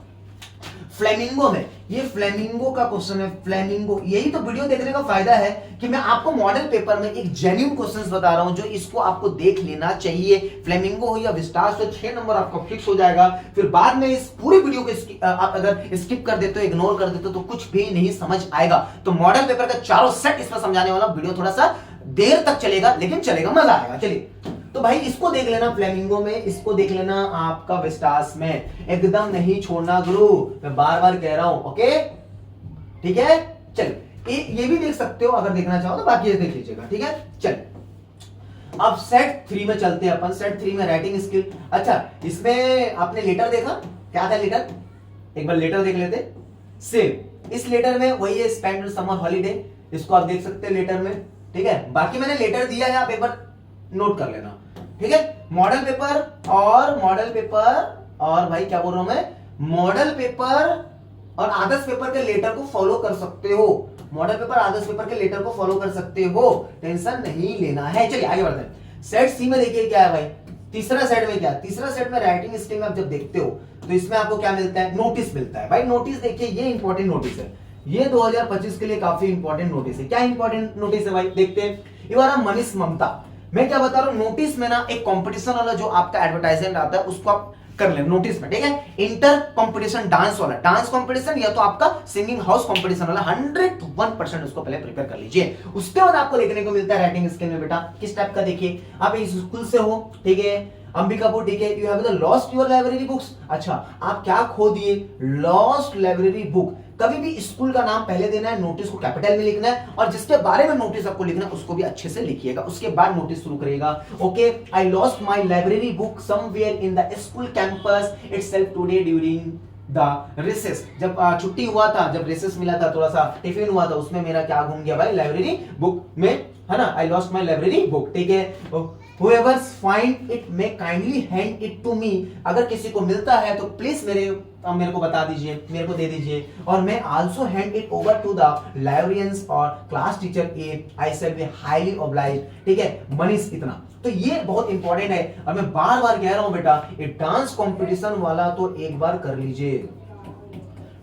Flamingo में, ये फ्लेमिंगो का क्वेश्चन है, फ्लेमिंगो। यही तो वीडियो देखने का फायदा है कि मैं आपको मॉडल पेपर में एक जेन्युइन क्वेश्चंस बता रहा हूं जो इसको आपको देख लेना चाहिए। फ्लेमिंगो हो या विस्टास, तो 6 नंबर आपका फिक्स हो जाएगा। फिर बाद में इस पूरी वीडियो को आप अगर स्किप कर देते हो, इग्नोर कर देते हो, तो कुछ भी नहीं समझ आएगा। तो मॉडल पेपर का चारों सेट इसमें समझाने वाला वीडियो थोड़ा सा देर तक चलेगा, लेकिन चलेगा, मजा आएगा। चलिए, तो भाई इसको देख लेना फ्लेमिंगो में, इसको देख लेना आपका विस्टास में, एकदम नहीं छोड़ना गुरु, मैं बार बार कह रहा हूं। ओके, ठीक है, चल ये भी देख सकते हो अगर देखना चाहो तो, बाकी ये देख लीजिएगा। ठीक है, चल अब सेट 3 में चलते हैं अपन। सेट 3 में राइटिंग स्किल। अच्छा, इसमें आपने लेटर देखा, क्या था लेटर, एक बार लेटर देख लेते। सेम इस लेटर में वही है, स्पेंड समर हॉलीडे, इसको आप देख सकते हैं लेटर में। ठीक है, बाकी मैंने लेटर दिया है, आप एक बार नोट कर लेना। ठीक है, मॉडल पेपर और भाई क्या बोल रहा हूं मैं, मॉडल पेपर और आदर्श पेपर के लेटर को फॉलो कर सकते हो। मॉडल पेपर आदर्श पेपर के लेटर को फॉलो कर सकते हो, टेंशन नहीं लेना है। चलिए आगे बढ़ते हैं। सेट सी में देखिए क्या है भाई, तीसरा सेट में क्या, तीसरा सेट में राइटिंग स्किल में आप जब देखते हो तो इसमें आपको क्या मिलता है, नोटिस मिलता है। भाई नोटिस देखिए, ये इंपॉर्टेंट नोटिस है, ये 2025 के लिए काफी इंपॉर्टेंट नोटिस है। क्या इंपॉर्टेंट नोटिस है भाई, देखते हैं। यू आर मनीष ममता, मैं क्या बता रहा हूं, नोटिस में ना एक कंपटीशन वाला जो आपका एडवर्टाइजमेंट आता है उसको आप कर ले नोटिस में। ठीक है, इंटर कंपटीशन डांस वाला, डांस कंपटीशन या तो आपका सिंगिंग हाउस कंपटीशन वाला, 101% उसको पहले प्रिपेयर कर लीजिए। उसके बाद आपको देखने को मिलता है राइटिंग स्किल में बेटा किस टाइप का, देखिए आप इस स्कूल से हो, ठीक है, अंबिकापुर, ठीक है, you have the lost your library books. अच्छा, आप क्या खो दिए, लॉस्ट लाइब्रेरी बुक। कभी भी स्कूल का नाम पहले देना है, नोटिस को कैपिटल में लिखना है और जिसके बारे में नोटिस आपको लिखना है उसको भी अच्छे से लिखिएगा, उसके बाद नोटिस शुरू करिएगा। Okay, I lost my library book somewhere in the school campus itself today during the recess. जब छुट्टी हुआ था, जब रिसेस मिला था, थोड़ा सा टिफिन हुआ था, उसमें मेरा क्या घूम गया भाई, लाइब्रेरी बुक में, है ना, I lost my library book. ठीक है, whoever find it may kindly hand it to me। अगर किसी को मिलता है तो प्लीज मेरे को बता दीजिए, मेरे को दे दीजिए, और मैं also hand it over to the librarians और class teacher if I shall be highly obliged. ठीक है, मनीष इतना, तो ये बहुत इंपॉर्टेंट है और मैं बार बार कह रहा हूं बेटा, ये डांस कंपटीशन वाला तो एक बार कर लीजिए,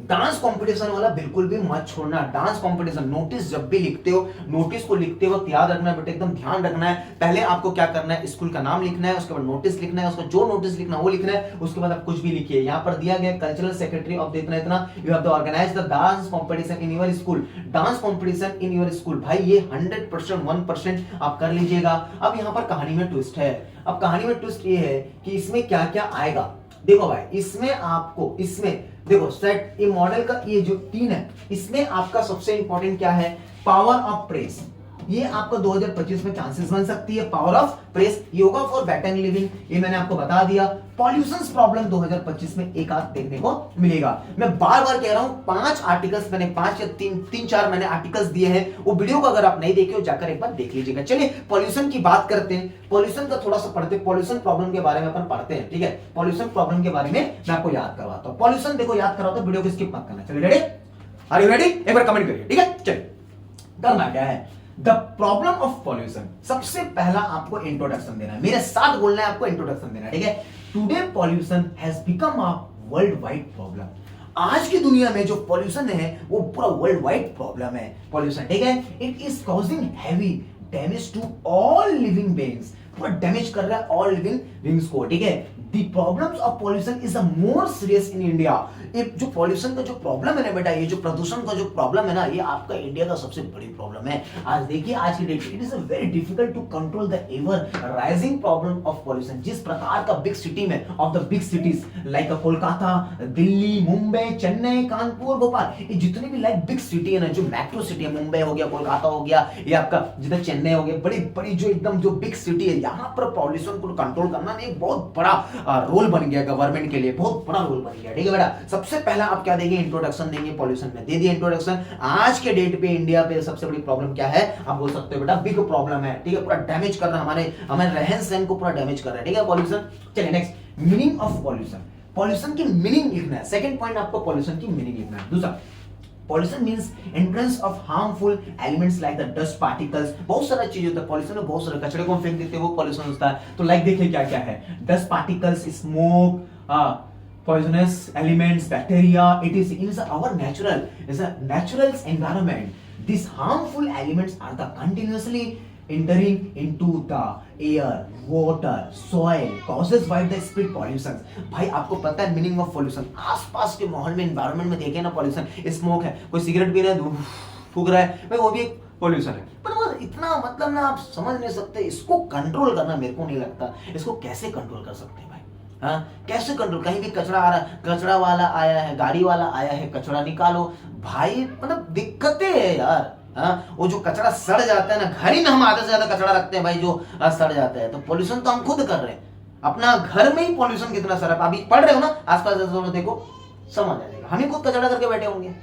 डांस कंपटीशन वाला बिल्कुल भी मत छोड़ना। डांस कंपटीशन नोटिस जब भी लिखते हो, नोटिस को लिखते वक्त याद रखना है बेटा, एकदम ध्यान रखना है, पहले आपको क्या करना है, स्कूल का नाम लिखना है, उसके बाद नोटिस लिखना है, उसको जो नोटिस लिखना है वो लिखना है, उसके बाद आप कुछ भी लिखिए। यहाँ पर दिया गया कल्चरल सेक्रेटरी ऑफ इतना, you have to organise the dance competition in your school, dance competition in your school. भाई ये 100% 1% आप कर लीजिएगा। अब यहाँ पर कहानी में ट्विस्ट है, अब कहानी में ट्विस्ट ये है कि इसमें क्या क्या आएगा। देखो भाई, इसमें आपको, इसमें देखो सेट, ये मॉडल का ये जो 3 है, इसमें आपका सबसे इंपॉर्टेंट क्या है, पावर ऑफ प्रेस। ये आपका 2025 में चांसेस बन सकती है। Power of press, yoga for better living, ये मैंने आपको बता दिया। पॉल्यूशन प्रॉब्लम 2025 में एक आध देखने को मिलेगा। मैं बार बार कह रहा हूं, 5 आर्टिकल्स मैंने 5 या 3-4 मैंने आर्टिकल्स दिए हैं, वो वीडियो को अगर आप नहीं देखे हो जाकर एक बार देख लीजिएगा। चलिए पॉल्यूशन की बात करते हैं, पॉल्यूशन का थोड़ा सा पढ़ते, पॉल्यूशन प्रॉब्लम के बारे में अपन पढ़ते हैं, ठीक है। पॉल्यूशन प्रॉब्लम के बारे में मैं आपको याद करवाता हूं। पॉल्यूशन देखो याद कराओ तो वीडियो को स्किप मत करना। चलिए रेडी, आर यू रेडी? एक बार कमेंट करिए, ठीक है। चलिए करना क्या है, द प्रॉब्लम ऑफ पॉल्यूशन। सबसे पहला आपको इंट्रोडक्शन देना है, मेरे साथ बोलना है, आपको इंट्रोडक्शन देना है, ठीक है। Today pollution has become a world wide problem. आज की दुनिया में जो पॉल्यूशन है वो पूरा वर्ल्ड वाइड प्रॉब्लम है पॉल्यूशन, ठीक है। It is causing heavy damage to all living beings, पूरा डैमेज कर रहा है ऑल लिविंग बीइंग्स को, ठीक है। The problems of pollution is a more serious in India। ये जो पॉल्यूशन का जो प्रॉब्लम है ना बेटा, ये जो प्रदूषण का जो प्रॉब्लम है ना, ये आपका इंडिया का सबसे बड़ी प्रॉब्लम है। आज देखिए आज की date it is very difficult to control the ever rising problem of pollution. जिस प्रकार का बिग सिटी में, of the big cities like Kolkata, Delhi, Mumbai, Chennai, Kanpur, Bhopal, ये जितनी भी लाइक बिग सिटी है ना, जो मेट्रो सिटी है, मुंबई हो गया, कोलकाता हो गया, ये आपका जितना चेन्नई हो गया, बड़ी बड़ी जो एकदम जो बिग सिटी है, यहाँ पर पॉल्यूशन को कंट्रोल करना एक बहुत बड़ा रोल बन गया गवर्नमेंट के लिए, बहुत बड़ा रोल बन गया, ठीक है बेटा। सबसे पहला आप क्या देंगे, इंट्रोडक्शन देंगे पॉल्यूशन में, दे दिया इंट्रोडक्शन। आज के डेट पे इंडिया पे सबसे बड़ी प्रॉब्लम क्या है, आप बोल सकते हो बेटा बिग प्रॉब्लम है, ठीक है। पूरा डैमेज कर रहा है हमारे रहन सहन को पूरा डैमेज कर रहा है, ठीक है पॉल्यूशन। चलिए next, meaning of pollution. Pollution की मीनिंग लिखना है, सेकंड पॉइंट आपको पॉल्यूशन की मीनिंग लिखना है। दूसरा, pollution means entrance of harmful elements like the dust particles. बहुत सारा चीज होता है पॉल्यूशन में, बहुत सारे कचरे को फेंक देते हैं, वो पॉल्यूशन होता है। तो लाइक देखिए क्या क्या है, dust particles, smoke, poisonous elements, bacteria. It is our natural, is a natural environment. These harmful elements are the continuously entering into the air, water, soil, causes by the speed pollution। भाई आपको पता है meaning of pollution, आसपास के माहौल में, environment में देखे ना पॉल्यूशन, स्मोक है, कोई सिगरेट पी रहा है, फूक रहा है, भाई वो भी एक पॉल्यूशन है। पर वो इतना मतलब ना आप समझ नहीं सकते, इसको कंट्रोल करना मेरे को नहीं लगता, इसको कैसे कंट्रोल कर सकते हैं भाई, हाँ कैसे कंट्रोल। कहीं भी कचरा आ रहा है, कचरा वाला आया है, गाड़ी वाला आया है, कचरा निकालो भाई, मतलब दिक्कतें है यार। हाँ वो जो कचरा सड़ जाता है ना, घर ही में हम आधे से ज्यादा कचरा रखते हैं भाई, जो सड़ जाता है। तो पॉल्यूशन तो हम खुद कर रहे हैं, अपना घर में ही पॉल्यूशन कितना सारा, अभी पढ़ रहे हो ना आसपास देखो समझ आ जाएगा, हम ही खुद कचरा करके बैठे होंगे।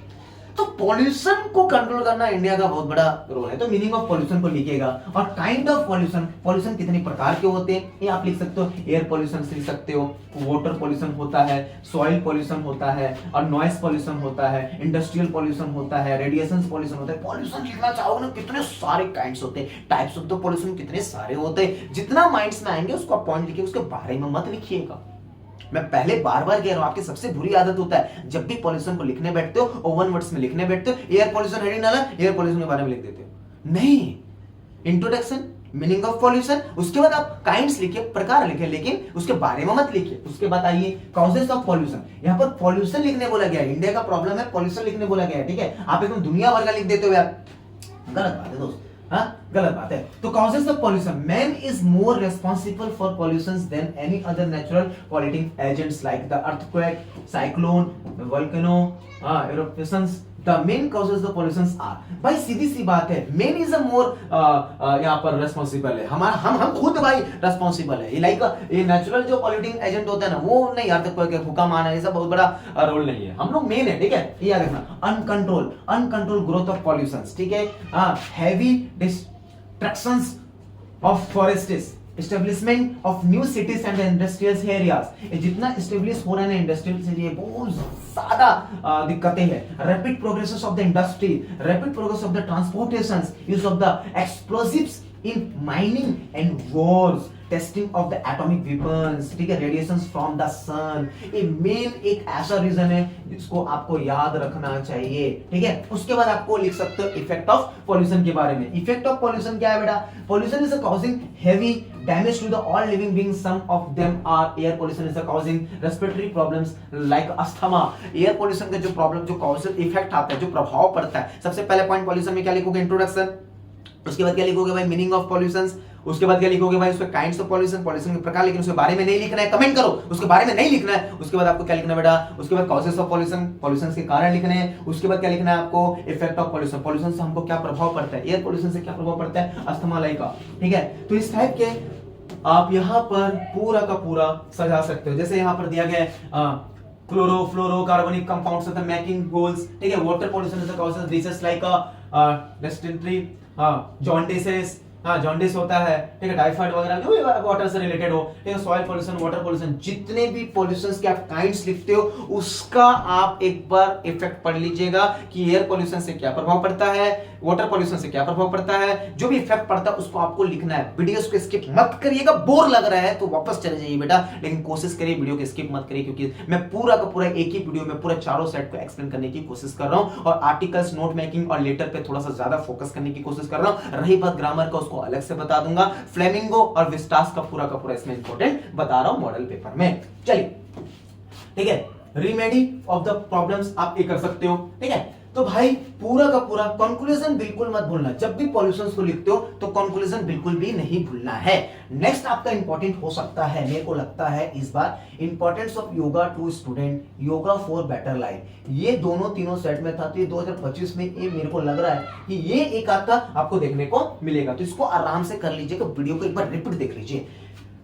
तो पॉल्यूशन को कंट्रोल करना इंडिया का बहुत बड़ा रोल है। तो मीनिंग ऑफ पॉल्यूशन को लिखिएगा, और काइंड ऑफ पॉल्यूशन, पॉल्यूशन कितने प्रकार के होते हैं ये आप लिख सकते हो। एयर पॉल्यूशन लिख सकते हो, वाटर पॉल्यूशन होता है, सॉइल पॉल्यूशन होता है, और नॉइस पॉल्यूशन होता है, इंडस्ट्रियल पॉल्यूशन होता है, रेडिएशन पॉल्यूशन होता है। पॉल्यूशन लिखना चाहोगे ना, कितने सारे काइंड्स होते हैं, टाइप्स ऑफ द पॉल्यूशन कितने सारे होते हैं। जितना माइंड्स में आएंगे उसको पॉइंट लिखिए, उसके बारे में मत लिखिएगा। मैं पहले बार बार कह रहा हूं, आपकी सबसे बुरी आदत होता है जब भी पॉल्यूशन को लिखने बैठते हो, ओवन वर्ड्स में लिखने बैठते हो, एयर पॉल्यूशन हेडिंग डाला, एयर पॉल्यूशन के बारे में लिख देते हो। नहीं, इंट्रोडक्शन, मीनिंग ऑफ पॉल्यूशन, उसके बाद आप काइंड्स लिखिए, प्रकार लिखिए, लेकिन उसके बारे में मत लिखिए। उसके बाद आइए कॉजेस ऑफ पॉल्यूशन। यहां पर पॉल्यूशन लिखने बोला गया है, इंडिया का प्रॉब्लम है, पॉल्यूशन लिखने बोला गया है, ठीक है। आप एकदम दुनिया भर का लिख देते हो यार, गलत बात है दोस्त, हाँ गलत बात है। तो causes of pollution, man is more responsible for pollution than any other natural polluting agents like the earthquake, cyclone, volcano, eruptions. The main causes of pollutions are, भाई सीधी सी बात है, मेन इज अ मोर यहाँ पर रेस्पॉन्सिबल है, हमारा हम खुद भाई रेस्पॉन्सिबल है। ये लाइक ये नेचुरल जो पॉल्यूटिंग एजेंट होता है ना, वो नहीं यार तक कोई हुक्म आना, ये सब बहुत बड़ा रोल नहीं है, हम लोग मेन है, ठीक है। ये याद रखना। अनकंट्रोल ग्रोथ ऑफ पॉल्यूशंस, ठीक है। Heavy destructions of forests, establishment of new cities and industrial areas. ये जितना एस्टेब्लिश हो रहा है ना इंडस्ट्रियल एरिया, बहुत ज्यादा दिक्कतें हैं। Rapid progress of the industry, rapid progress of the transportation, use of the explosives in mining and Wars, testing of the atomic weapons, ठीक है, रेडिएशंस फ्रॉम द सन। ये मेन एक ऐसा रीजन है जिसको आपको याद रखना चाहिए, ठीक है। उसके बाद आपको लिख सकते हो इफेक्ट ऑफ पॉल्यूशन के बारे में। इफेक्ट ऑफ पॉल्यूशन क्या है बेटा, pollution is causing heavy damage to the all living beings. Some of them are air pollution is causing respiratory problems like asthma। Air pollution का जो प्रॉब्लम, जो causal effect आता है, जो प्रभाव पड़ता है, सबसे पहले पॉइंट पॉल्यूशन में क्या लिखोगे, इंट्रोडक्शन। उसके बाद क्या लिखोगे भाई, मीनिंग ऑफ पॉल्यूशंस। उसके बाद क्या लिखोगे भाई, उसके काइंड्स ऑफ पॉल्यूशन, पॉल्यूशन के प्रकार, लेकिन उसके बारे में नहीं लिखना है, कमेंट करो, उसके बारे में नहीं लिखना है। उसके बाद आपको क्या लिखना है बेटा, उसके बाद कॉजेस ऑफ पॉल्यूशन, पॉल्यूशन के कारण लिखने हैं। उसके बाद क्या लिखना है आपको, इफेक्ट ऑफ पॉल्यूशन, पॉल्यूशन से हमको क्या प्रभाव पड़ता है, एयर पॉल्यूशन से क्या प्रभाव पड़ता है, अस्थमा लाइक का, ठीक है। तो इस टाइप के आप यहां पर पूरा का पूरा सजा सकते हो। जैसे यहां पर दिया गया है क्लोरो फ्लोरो कार्बनिक compounds of the making goals, ठीक है। Water pollution is the causes disease like dysentery, jaundice, jaundice होता है, ठीक है, टाइफाइड वगैरह जो भी वाटर से रिलेटेड हो, ठीक है। सॉइल पॉल्यूशन, वाटर पॉल्यूशन, जितने भी पॉल्यूशंस के आप काइंड्स लिखते हो उसका आप एक बार इफेक्ट पढ़ लीजिएगा कि एयर पॉल्यूशन से क्या प्रभाव पड़ता है, वाटर पॉल्यूशन से क्या प्रभाव पड़ता है, जो भी इफेक्ट पड़ता है उसको आपको लिखना है। वीडियोस को स्किप मत करिएगा, बोर लग रहा है तो वापस चले जाइए बेटा, लेकिन कोशिश करिए वीडियो को स्किप मत करिए, क्योंकि मैं पूरा का पूरा एक ही वीडियो में पूरा चारों सेट को एक्सप्लेन करने की कोशिश कर रहा हूं और आर्टिकल्स, नोट मेकिंग और लेटर पे थोड़ा सा ज्यादा फोकस करने की कोशिश कर रहा हूं। रही बात ग्रामर का, उसको अलग से बता दूंगा। फ्लेमिंगो और विस्टास का पूरा इसमें इंपॉर्टेंट बता रहा हूं मॉडल पेपर में। चलिए, ठीक है, रिमेडी ऑफ द प्रॉब्लम्स आप ये कर सकते हो, ठीक है। तो भाई पूरा का पूरा कंक्लूजन बिल्कुल मत भूलना, जब भी पॉल्यूशंस को लिखते हो तो कंक्लूजन बिल्कुल भी नहीं भूलना है। नेक्स्ट आपका इंपॉर्टेंट हो सकता है, मेरे को लगता है इस बार, importance of yoga to student, yoga for better life. ये दोनों तीनों सेट में था, तो ये 2025 में ये मेरे को लग रहा है कि ये एक आता आपको देखने को मिलेगा, तो इसको आराम से कर लीजिएगा, वीडियो को एक बार रिपीट देख लीजिए,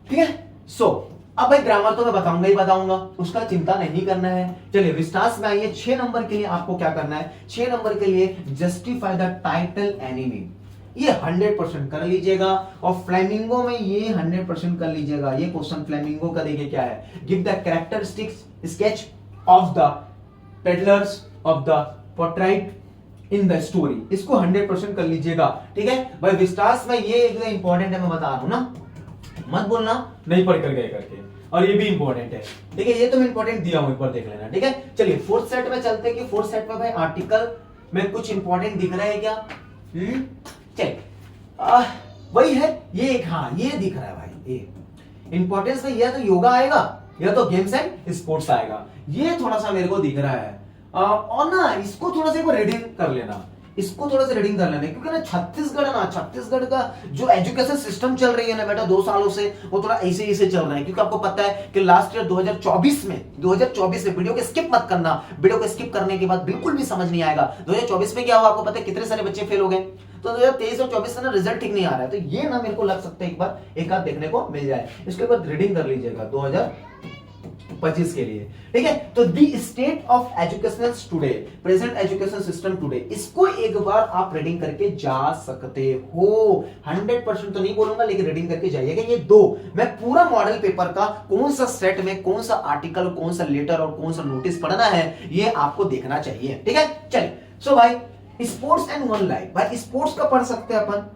ठीक है। सो अब भाई ग्रामर तो मैं बताऊंगा ही बताऊंगा, उसका चिंता नहीं करना है। चलिए विस्तास में आइए, 6 नंबर के लिए आपको क्या करना है, 6 नंबर के लिए जस्टिफाई द टाइटल एनिमी, ये 100% कर लीजिएगा। और फ्लेमिंगो में ये 100% कर लीजिएगा। ये क्वेश्चन फ्लेमिंगो का देखिए क्या है, give the characteristics sketch of the peddlers of the portrait in the story, इसको 100% कर लीजिएगा, ठीक है भाई। विस्तास में ये एक इंपॉर्टेंट है, मैं बता रहा हूं ना, मत बोलना नहीं पढ़ कर गए करके, और ये भी इंपॉर्टेंट है, ठीक है। ये तो मैं इंपॉर्टेंट दिया हूं, एक बार देख लेना, ठीक है। चलिए फोर्थ सेट में चलते हैं कि फोर्थ सेट में भाई आर्टिकल में कुछ इंपॉर्टेंट दिख रहा है क्या, चलिए वही है ये एक, हाँ ये दिख रहा है भाई, ये इंपॉर्टेंस में, या तो योगा आएगा या तो गेम्स एंड स्पोर्ट्स आएगा, ये थोड़ा सा मेरे को दिख रहा है। और ना इसको थोड़ा सा एक बार रीडिंग कर लेना, इसको थोड़ा सा रीडिंग कर लेना, क्योंकि ना छत्तीसगढ़ का जो एजुकेशन सिस्टम चल रही है ना बेटा 2 सालों से, वो थोड़ा ऐसे चल रहा है। क्योंकि आपको पता है कि लास्ट ईयर 2024 में वीडियो को स्किप मत करना, वीडियो को स्किप करने के बाद बिल्कुल भी समझ नहीं आएगा। 2024 में क्या हुआ आपको पता है, कितने सारे बच्चे फेल हो गए, तो 2023 और 24 से ना रिजल्ट ठीक नहीं आ रहा है। तो ये ना मेरे को लग सकता है एक बार एक आध देखने को मिल जाए, इसके बाद रीडिंग कर लीजिएगा 2025 के लिए, ठीक है। तो दी state of education today, present education system today, इसको एक बार आप रीडिंग करके जा सकते हो। 100% तो नहीं बोलूंगा, लेकिन रीडिंग करके जाइएगा। ये दो मैं पूरा मॉडल पेपर का कौन सा सेट में कौन सा आर्टिकल, कौन सा लेटर और कौन सा नोटिस पढ़ना है, ये आपको देखना चाहिए, ठीक है। चलिए सो भाई स्पोर्ट्स एंड वन लाइफ, भाई स्पोर्ट्स का पढ़ सकते हैं अपन,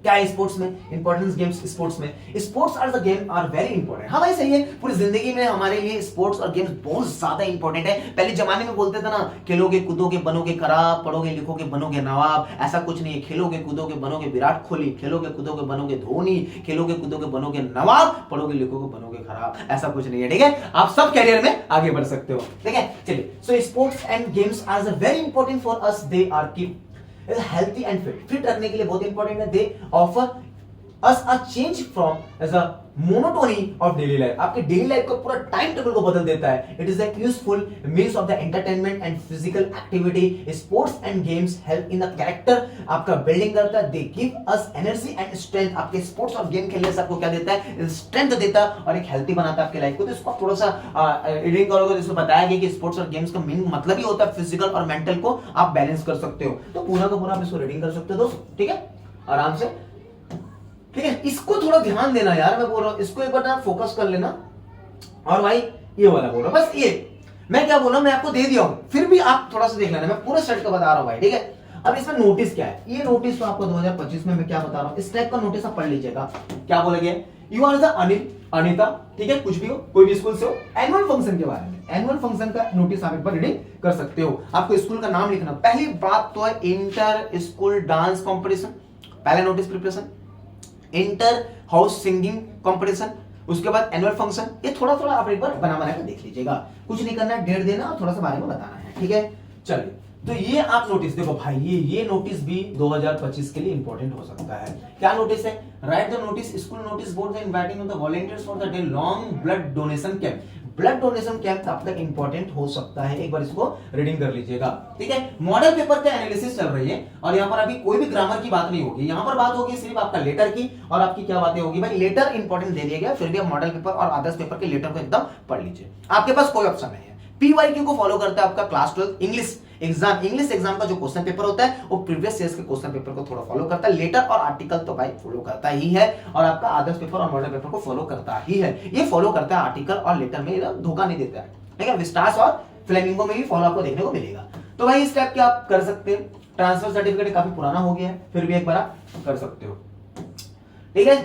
क्या है स्पोर्ट्स में इंपॉर्टेंस, गेम्स स्पोर्ट्स में, sports are the game are very important. हाँ भाई सही है, पूरी जिंदगी में हमारे लिए स्पोर्ट्स और गेम्स बहुत ज्यादा इंपॉर्टेंट है। पहले जमाने में बोलते थे ना, खेलोगे कूदोगे बनोगे खराब, पढ़ोगे लिखोगे बनोगे नवाब, ऐसा कुछ नहीं है। खेलोगे कूदोगे बनोगे विराट कोहली, खेलोगे कूदोगे बनोगे धोनी, खेलोगे कूदोगे बनोगे नवाब, पढ़ोगे लिखोगे बनोगे खराब, ऐसा कुछ नहीं है, ठीक है। आप सब कैरियर में आगे बढ़ सकते हो, ठीक है। चलिए so sports and games are very important for us, they are keep healthy and fit रखने के लिए बहुत इंपॉर्टेंट है। They offer us a change from as a monotony of daily life, आपके डेली लाइफ को पूरा टाइम टेबल को बदल देता है। It is a useful means of the entertainment and physical activity. Sports and games help in the character, आपका building करता है। They give us energy and strength, आपके स्पोर्ट्स और गेम खेलने से आपको क्या देता है, स्ट्रेंथ देता है और एक हेल्थी बनाता है आपके लाइफ को। तो इसको थोड़ा सा रीडिंग करोगे तो इसमें बताया गया कि स्पोर्ट्स और गेम्स का मेन मतलब ही होता है फिजिकल और मेंटल को आप बैलेंस कर सकते हो। तो पूरा का पूरा आप इसको रीडिंग कर सकते हो दोस्त, ठीक है, आराम से, ठीक है। इसको थोड़ा ध्यान देना यार, मैं बोल रहा हूं इसको एक बार ना फोकस कर लेना। और भाई ये वाला बोल रहा हूं, बस ये मैं क्या बोल रहा हूं, मैं आपको दे दिया हूं, फिर भी आप थोड़ा सा देख लेना, मैं पूरा सेट का बता रहा हूं भाई, ठीक है। अब इसमें नोटिस क्या है, ये नोटिस तो आपको 2025 में मैं क्या बता रहा हूं, इस टाइप का नोटिस आप पढ़ लीजिएगा। क्या बोला गया, you are the Anil Anita, ठीक है, कुछ भी हो, कोई भी स्कूल से हो, एनुअल फंक्शन के बारे में, एनुअल फंक्शन का नोटिस आप एक बार रीडिंग कर सकते हो। आपको स्कूल का नाम लिखना, पहली बात तो है इंटर स्कूल डांस कॉम्पिटिशन, पहला notice preparation, inter house singing competition, उसके बाद एनुअल फंक्शन। ये थोड़ा थोड़ा आप एक बार बना के देख लीजिएगा, कुछ नहीं करना है, डेट देना और थोड़ा सा बारे में बताना है, ठीक है। चलिए तो ये आप नोटिस देखो भाई, ये नोटिस भी 2025 के लिए इंपॉर्टेंट हो सकता है। क्या नोटिस है? Right the notice, school notice board the inviting the volunteers for the day long blood donation camp. Blood donation camp तब तक इंपॉर्टेंट हो सकता है, एक बार इसको रीडिंग कर लीजिएगा। ठीक है, मॉडल पेपर का एनालिसिस चल रही है और यहाँ पर अभी कोई भी ग्रामर की बात नहीं होगी, यहाँ पर बात होगी सिर्फ आपका लेटर की और आपकी क्या बातें होगी भाई, लेटर इंपॉर्टेंट दे दिया गया, फिर भी आप मॉडल पेपर और आदर्श पेपर के लेटर को एकदम पढ़ लीजिए। आपके पास कोई ऑप्शन नहीं है। पीवाईक्यू को फॉलो करता है आपका क्लास 12 इंग्लिश एग्जाम का जो क्वेश्चन पेपर होता है वो प्रीवियस ईयर्स के क्वेश्चन पेपर को थोड़ा फॉलो करता है। लेटर और आर्टिकल तो भाई फॉलो करता ही है और आपका आदर्श पेपर और मॉडल पेपर को फॉलो करता ही है। ये फॉलो करता है आर्टिकल और लेटर में, एकदम धोखा नहीं देता है। ठीक है, विस्टास और फ्लेमिंगो में भी फॉलो आपको देखने को मिलेगा। तो भाई इस टाइप के आप कर सकते हैं। ट्रांसफर सर्टिफिकेट काफी पुराना हो गया है, फिर भी एक बार आप कर सकते हो। ठीक है,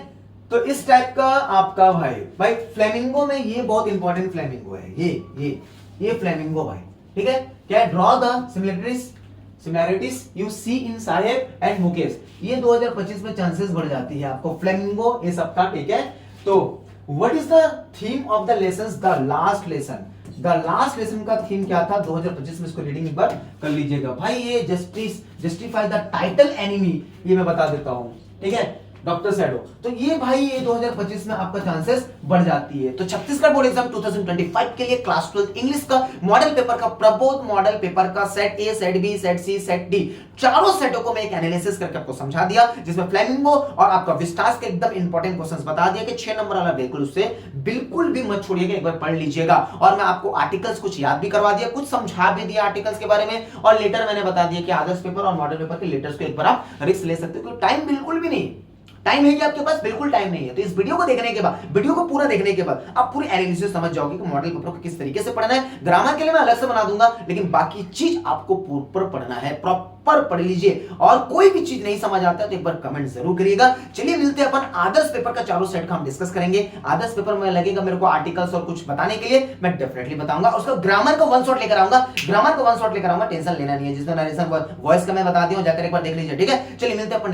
तो इस टाइप का आपका भाई फ्लेमिंगो में ये बहुत इंपॉर्टेंट फ्लेमिंगो है, ये फ्लेमिंगो भाई। ठीक है, क्या है? Draw the similarities you see in Saheb and Mukesh. ये 2025 में चांसेस बढ़ जाती है आपको फ्लेमिंगो ये सबका। ठीक है, तो what is the theme of the lessons the last lesson? The last lesson का थीम क्या था 2025 में? इसको रीडिंग एक बार कर लीजिएगा भाई। ये जस्टिफाई द टाइटल एनिमी, ये मैं बता देता हूं। ठीक है, डॉक्टर शैडो। तो ये भाई ये 2025 में आपका चांसेस बढ़ जाती है। तो छत्तीसगढ़ बोर्ड एग्जाम 2025 के लिए क्लास 12 इंग्लिश का मॉडल पेपर का प्रबोध मॉडल पेपर का set A, set B, set C, set D, चारों सेटों को मैं एक एनालिसिस करके आपको समझा दिया, जिसमें फ्लेमिंगो और आपका विस्टास के एकदम इंपॉर्टेंट क्वेश्चंस बता दिया कि 6 नंबर वाला बिल्कुल उससे बिल्कुल भी मत छोड़िएगा, एक बार पढ़ लीजिएगा। और मैं आपको आर्टिकल्स कुछ याद भी करवा दिया, कुछ समझा भी दिया आर्टिकल्स के बारे में, और लेटर मैंने बता दिया कि आदर्श पेपर और मॉडल पेपर के लेटर्स को एक बार आप रिस्क ले सकते हो, क्योंकि टाइम बिल्कुल भी नहीं। टाइम है कि आपके पास? बिल्कुल टाइम नहीं है। तो इस वीडियो को देखने के बाद, वीडियो को पूरा देखने के बाद आप पूरी एनालिसिस समझ जाओगे कि मॉडल पेपर को किस तरीके से पढ़ना है। ग्रामर के लिए मैं अलग से बना दूंगा, लेकिन बाकी चीज आपको प्रॉपर पढ़ना है, प्रॉपर पढ़ लीजिए। और कोई भी चीज नहीं समझ आता है तो एक बार कमेंट जरूर करिएगा। चलिए मिलते हैं अपन आदर्श पेपर का चारों सेट का हम डिस्कस करेंगे। आदर्श पेपर में लगेगा मेरे को आर्टिकल्स और कुछ बताने के लिए, मैं डेफिनेटली बताऊंगा। उसका ग्रामर का वन शॉट लेकर आऊंगा, टेंशन लेना नहीं है। जिसमें नरेशन वॉइस का मैं बता दिया, जाकर एक बार देख लीजिए। ठीक है, चलिए मिलते हैं अपन